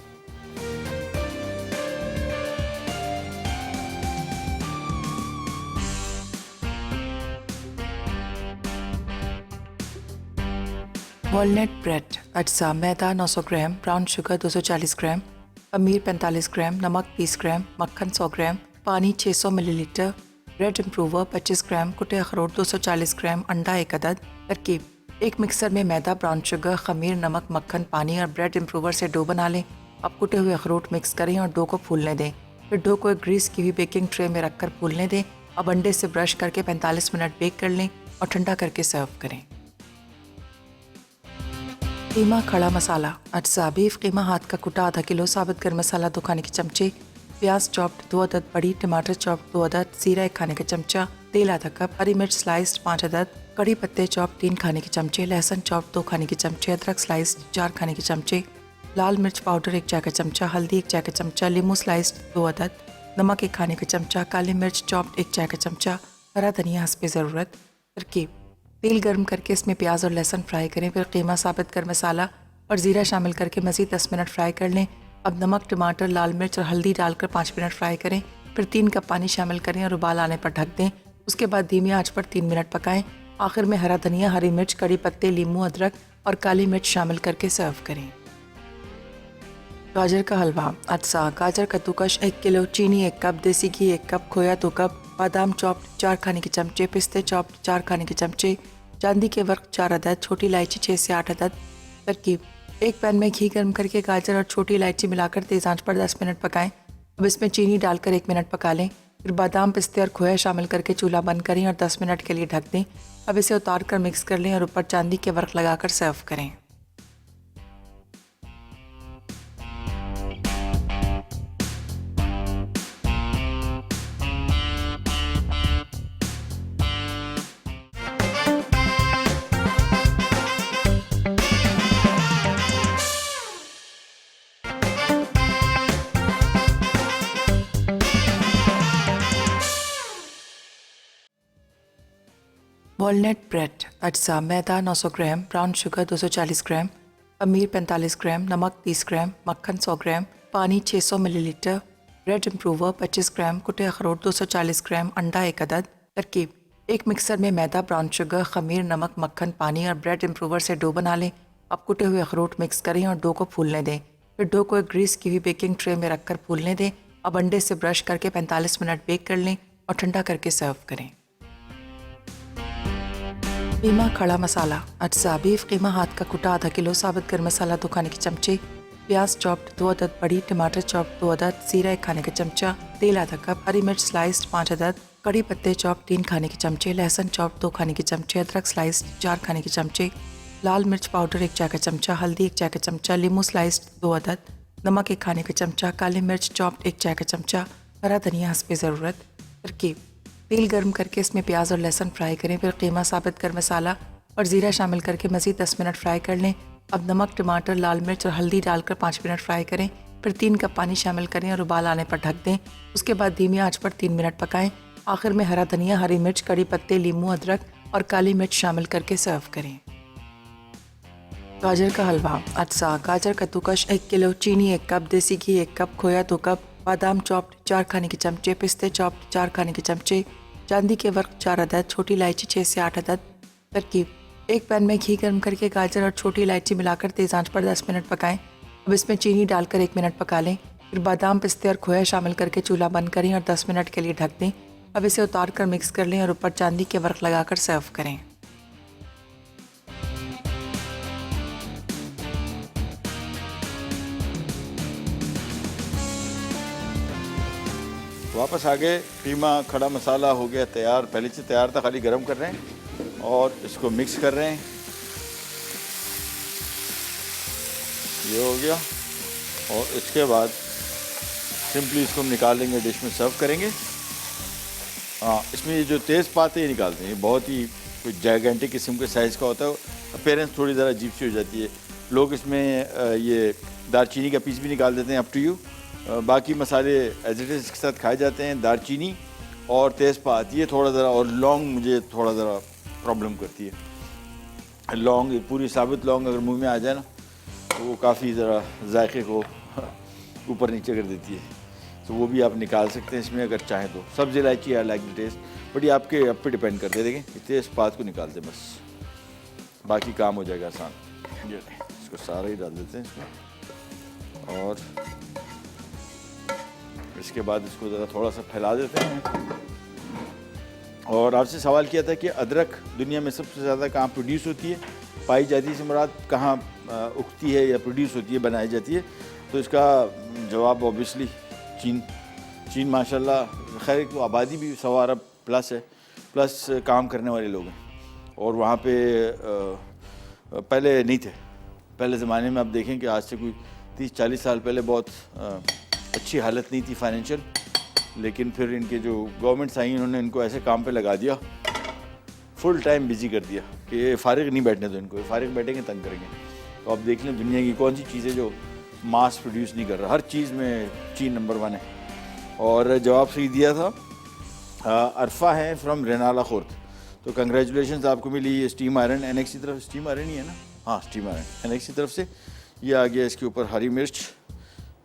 Speaker 5: वॉलनट ब्रेड, अज्जा मैदा 900 ग्राम, ब्राउन शुगर 240 ग्राम, खमीर 45 ग्राम, नमक 20 ग्राम, मक्खन 100 ग्राम, पानी 600 मिलीलीटर, ब्रेड इम्प्रूवर 25 ग्राम, कुटे अखरोट 240 ग्राम, अंडा 1 अदद। तरकीब: एक मिक्सर में मैदा, ब्राउन शुगर, खमीर, नमक, मक्खन, पानी और ब्रेड इम्प्रूवर से डो बना लें। अब कुटे हुए अखरोट मिक्स करें और डो को फूलने दें। फिर डो को एक ग्रीस की हुई बेकिंग ट्रे में रखकर फूलने दें। अब अंडे से ब्रश करके 45 मिनट बेक कर लें और ठंडा करके सर्व करें। कीमा खड़ा मसाला, अज्जा बीफ कीमा हाथ का कुटा आधा किलो, साबुत गर्म मसाला 2 खाने के चमचे, प्याज चॉप्ड 2 अदद बड़ी, टमाटर चॉप्ड 2 अदद, जीरा 1 खाने का चमचा, तेल आधा कप, हरी मिर्च स्लाइस्ड 5 अदद, कड़ी पत्ते चॉप्ड 3 खाने के चमचे, लहसुन चॉप्ड 2 खाने के चमचे, अदरक स्लाइस्ड 4 खाने के चमचे, लाल मिर्च पाउडर 1 चाय का चमचा, हल्दी 1 चाय का चमचा, लीमू स्लाइस्ड 2 अदद, नमक 1 खाने का चमचा, काली मिर्च चॉप्ड 1 चाय का चमचा, हरा धनिया हस्बे ज़रूरत। तरकीब: तेल गर्म करके इसमें प्याज और लहसुन फ्राई करें। फिर कीमा, साबुत गर्म मसाला और ज़ीरा शामिल करके मज़ीद 10 मिनट फ्राई कर लें। अब नमक, टमाटर, लाल मिर्च और हल्दी डालकर 5 मिनट फ्राई करें। फिर 3 कप पानी शामिल करें और उबाल आने पर ढक दें। उसके बाद धीमी आंच पर 3 मिनट पकाएं। आखिर में हरा धनिया, हरी मिर्च, कड़ी पत्ते, लीमू, अदरक और काली मिर्च शामिल करके सर्व करें। गाजर का हलवा, अज्जा, गाजर कद्दूकश 1 किलो, चीनी 1 कप, देसी घी 1 कप, खोया 2 कप, बादाम चॉप्ड 4 खाने के चमचे, पिस्ते चॉप्ड 4 खाने के चमचे, चांदी के वर्क 4 अदद, छोटी इलायची 6 से 8 अदद। तरकीब: एक पैन में घी गर्म करके गाजर और छोटी इलायची मिलाकर तेज आंच पर 10 मिनट पकाएं। अब इसमें चीनी डालकर 1 मिनट पका लें। फिर बादाम, पिस्ते और खोया शामिल करके चूल्हा बंद करें और 10 मिनट के लिए ढक दें। अब इसे उतार कर मिक्स कर लें और ऊपर चांदी के वर्क लगाकर सर्व करें। वॉलनट ब्रेड, अज्जा, मैदा 900 ग्राम, ब्राउन शुगर 240 ग्राम, खमीर 45 ग्राम, नमक 30 ग्राम, मक्खन 100 ग्राम, पानी 600 मिलीलीटर, ब्रेड इम्प्रूवर 25 ग्राम, कुटे अखरोट 240 ग्राम, अंडा 1 अदद। तरकीब: एक मिक्सर में मैदा, ब्राउन शुगर, खमीर, नमक, मक्खन, पानी और ब्रेड इम्प्रूवर से डो बना लें। अब कुटे हुए अखरोट मिक्स करें और डो को फूलने दें। फिर डो को एक ग्रीस की हुई बेकिंग ट्रे में रखकर फूलने दें। अब अंडे से ब्रश करके 45 मिनट बेक कर लें और ठंडा करके सर्व करें। कीमा खड़ा मसाला, अज्जा, बीफ कीमा हाथ का कुटा आधा किलो, साबुत गर्म मसाला 2 खाने के चमचे, प्याज चॉप्ड 2 अदद बड़ी, टमाटर चॉप्ड 2 अदद, जीरा 1 खाने का चमचा, तेल आधा कप, हरी मिर्च स्लाइस्ड 5 अदद, कड़ी पत्ते चॉप्ड 3 खाने के चमचे, लहसुन चॉप्ड 2 खाने के चमचे, अदरक स्लाइस्ड 4 खाने के चमचे, लाल मिर्च पाउडर 1 चाय का चमचा, हल्दी 1 चाय का चमचा, लीमू स्लाइस्ड 2 अदद, नमक 1 खाने का चमचा, काली मिर्च चॉप्ड 1 चाय का चमचा, हरा धनिया हस्बे ज़रूरत। तरकीब: तेल गर्म करके इसमें प्याज और लहसुन फ्राई करें। फिर कीमा, साबुत गर्म मसाला और ज़ीरा शामिल करके मज़ीद 10 मिनट फ्राई कर लें। अब नमक, टमाटर, लाल मिर्च और हल्दी डालकर 5 मिनट फ्राई करें। फिर 3 कप पानी शामिल करें और उबाल आने पर ढक दें। उसके बाद धीमी आंच पर 3 मिनट पकाएं। आखिर में हरा धनिया, हरी मिर्च, कड़ी पत्ते, लीमू, अदरक और काली मिर्च शामिल करके सर्व करें। गाजर का हलवा, अज्जा, गाजर कद्दूकश 1 किलो, चीनी 1 कप, देसी घी 1 कप, खोया 2 कप, बादाम चॉप्ड 4 खाने के चमचे, पिस्ते चॉप्ड 4 खाने के चमचे, चांदी के वर्क 4 अदद, छोटी इलायची 6 से 8 अदद। तरकीब: एक पैन में घी गर्म करके गाजर और छोटी इलायची मिलाकर तेज आंच पर 10 मिनट पकाएं। अब इसमें चीनी डालकर 1 मिनट पका लें। फिर बादाम, पिस्ते और खोया शामिल करके चूल्हा बंद करें और 10 मिनट के लिए ढक दें। अब इसे उतार कर मिक्स कर लें और ऊपर चांदी के वर्क लगाकर सर्व करें।
Speaker 1: वापस आ गए। कीमा खड़ा मसाला हो गया तैयार, पहले से तैयार था, खाली गरम कर रहे हैं और इसको मिक्स कर रहे हैं। ये हो गया और इसके बाद सिंपली इसको हम निकाल लेंगे, डिश में सर्व करेंगे। हाँ, इसमें ये जो तेज़पात है ये निकालते हैं, ये बहुत ही कोई जायगेंटिक किस्म के साइज़ का होता है। अपीयरेंस थोड़ी ज़रा अजीब सी हो जाती है। लोग इसमें ये दालचीनी का पीस भी निकाल देते हैं, अप टू यू। बाकी मसाले एज इट इज़ के साथ खाए जाते हैं। दालचीनी और तेज़पात ये थोड़ा ज़रा, और लौंग मुझे थोड़ा ज़रा प्रॉब्लम करती है। लौंग, पूरी साबुत लौंग अगर मुंह में आ जाए ना तो वो काफ़ी ज़रा जायके को ऊपर नीचे कर देती है। तो वो भी आप निकाल सकते हैं इसमें अगर चाहें तो। सब्ज़ी इलायची I like the taste, but ये आपके आप पे डिपेंड करते हैं। देखें, तेज़पात को निकाल दें बस, बाकी काम हो जाएगा आसान। ये इसको सारा ही डाल देते हैं इसमें और इसके बाद इसको ज़रा थोड़ा सा फैला देते हैं। और आपसे सवाल किया था कि अदरक दुनिया में सबसे ज़्यादा कहाँ प्रोड्यूस होती है, पाई जाती है, से मुराद कहाँ उगती है या प्रोड्यूस होती है, बनाई जाती है। तो इसका जवाब ऑब्वियसली चीन माशाल्लाह, खैर तो आबादी भी 100 अरब प्लस है, प्लस काम करने वाले लोग हैं। और वहाँ पे पहले नहीं थे, पहले ज़माने में आप देखें कि आज से कोई 30-40 साल पहले बहुत अच्छी हालत नहीं थी फाइनेंशियल, लेकिन फिर इनके जो गवर्नमेंट्स आई उन्होंने इनको ऐसे काम पे लगा दिया, फुल टाइम बिजी कर दिया कि ये फारिग नहीं बैठने दो इनको, फारिग बैठेंगे तंग करेंगे। तो आप देख लें दुनिया की कौन सी चीज़ें जो मास प्रोड्यूस नहीं कर रहा, हर चीज़ में चीन नंबर 1 है। और जवाब सही दिया था अरफा है फ्रॉम रेनाला खुर्द। तो कंग्रेचुलेशन आपको मिली ये स्टीम आयरन, एनएक्स की तरफ स्टीम आयरन ही है ना, हाँ स्टीम आयरन एनएक्स की तरफ से। ये आ गया इसके ऊपर हरी मिर्च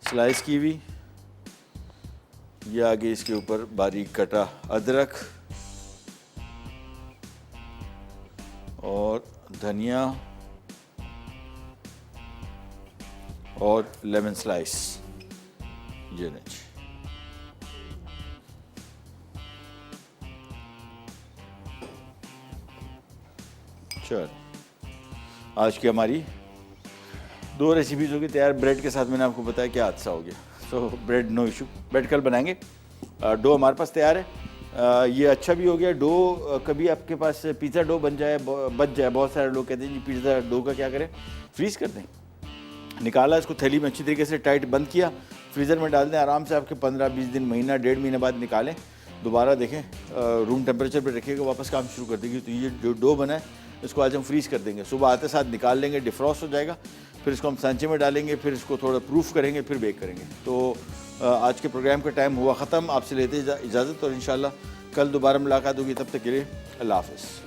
Speaker 1: स्लाइस की हुई, ये आ गई इसके ऊपर बारीक कटा अदरक और धनिया और लेमन स्लाइस। ये नहीं, चलो आज की हमारी 2 रेसिपीज होगी तैयार। ब्रेड के साथ मैंने आपको बताया क्या हादसा हो गया। सो ब्रेड नो इशू, ब्रेड कल बनाएंगे। डो हमारे पास तैयार है। ये अच्छा भी हो गया डो। कभी आपके पास पिज़्ज़ा डो बच जाए, बहुत सारे लोग कहते हैं जी पिज़्ज़ा डो का क्या करें, फ्रीज़ कर दें। निकाला, इसको थैली में अच्छी तरीके से टाइट बंद किया, फ्रीज़र में डाल दें। आराम से आपके 15-20 दिन, महीना 1.5 महीने बाद निकालें, दोबारा देखें, रूम टेम्परेचर पे रखिएगा, वापस काम शुरू कर देंगे। तो ये जो डो बना है इसको आज हम फ्रीज़ कर देंगे। सुबह आते साथ निकाल लेंगे, डिफ्रॉस्ट हो जाएगा, फिर इसको हम सांचे में डालेंगे, फिर इसको थोड़ा प्रूफ करेंगे, फिर बेक करेंगे। तो आज के प्रोग्राम का टाइम हुआ ख़त्म। आपसे लेते इजाज़त और इंशाल्लाह कल दोबारा मुलाकात होगी। तब तक के लिए अल्लाह हाफ़िज़।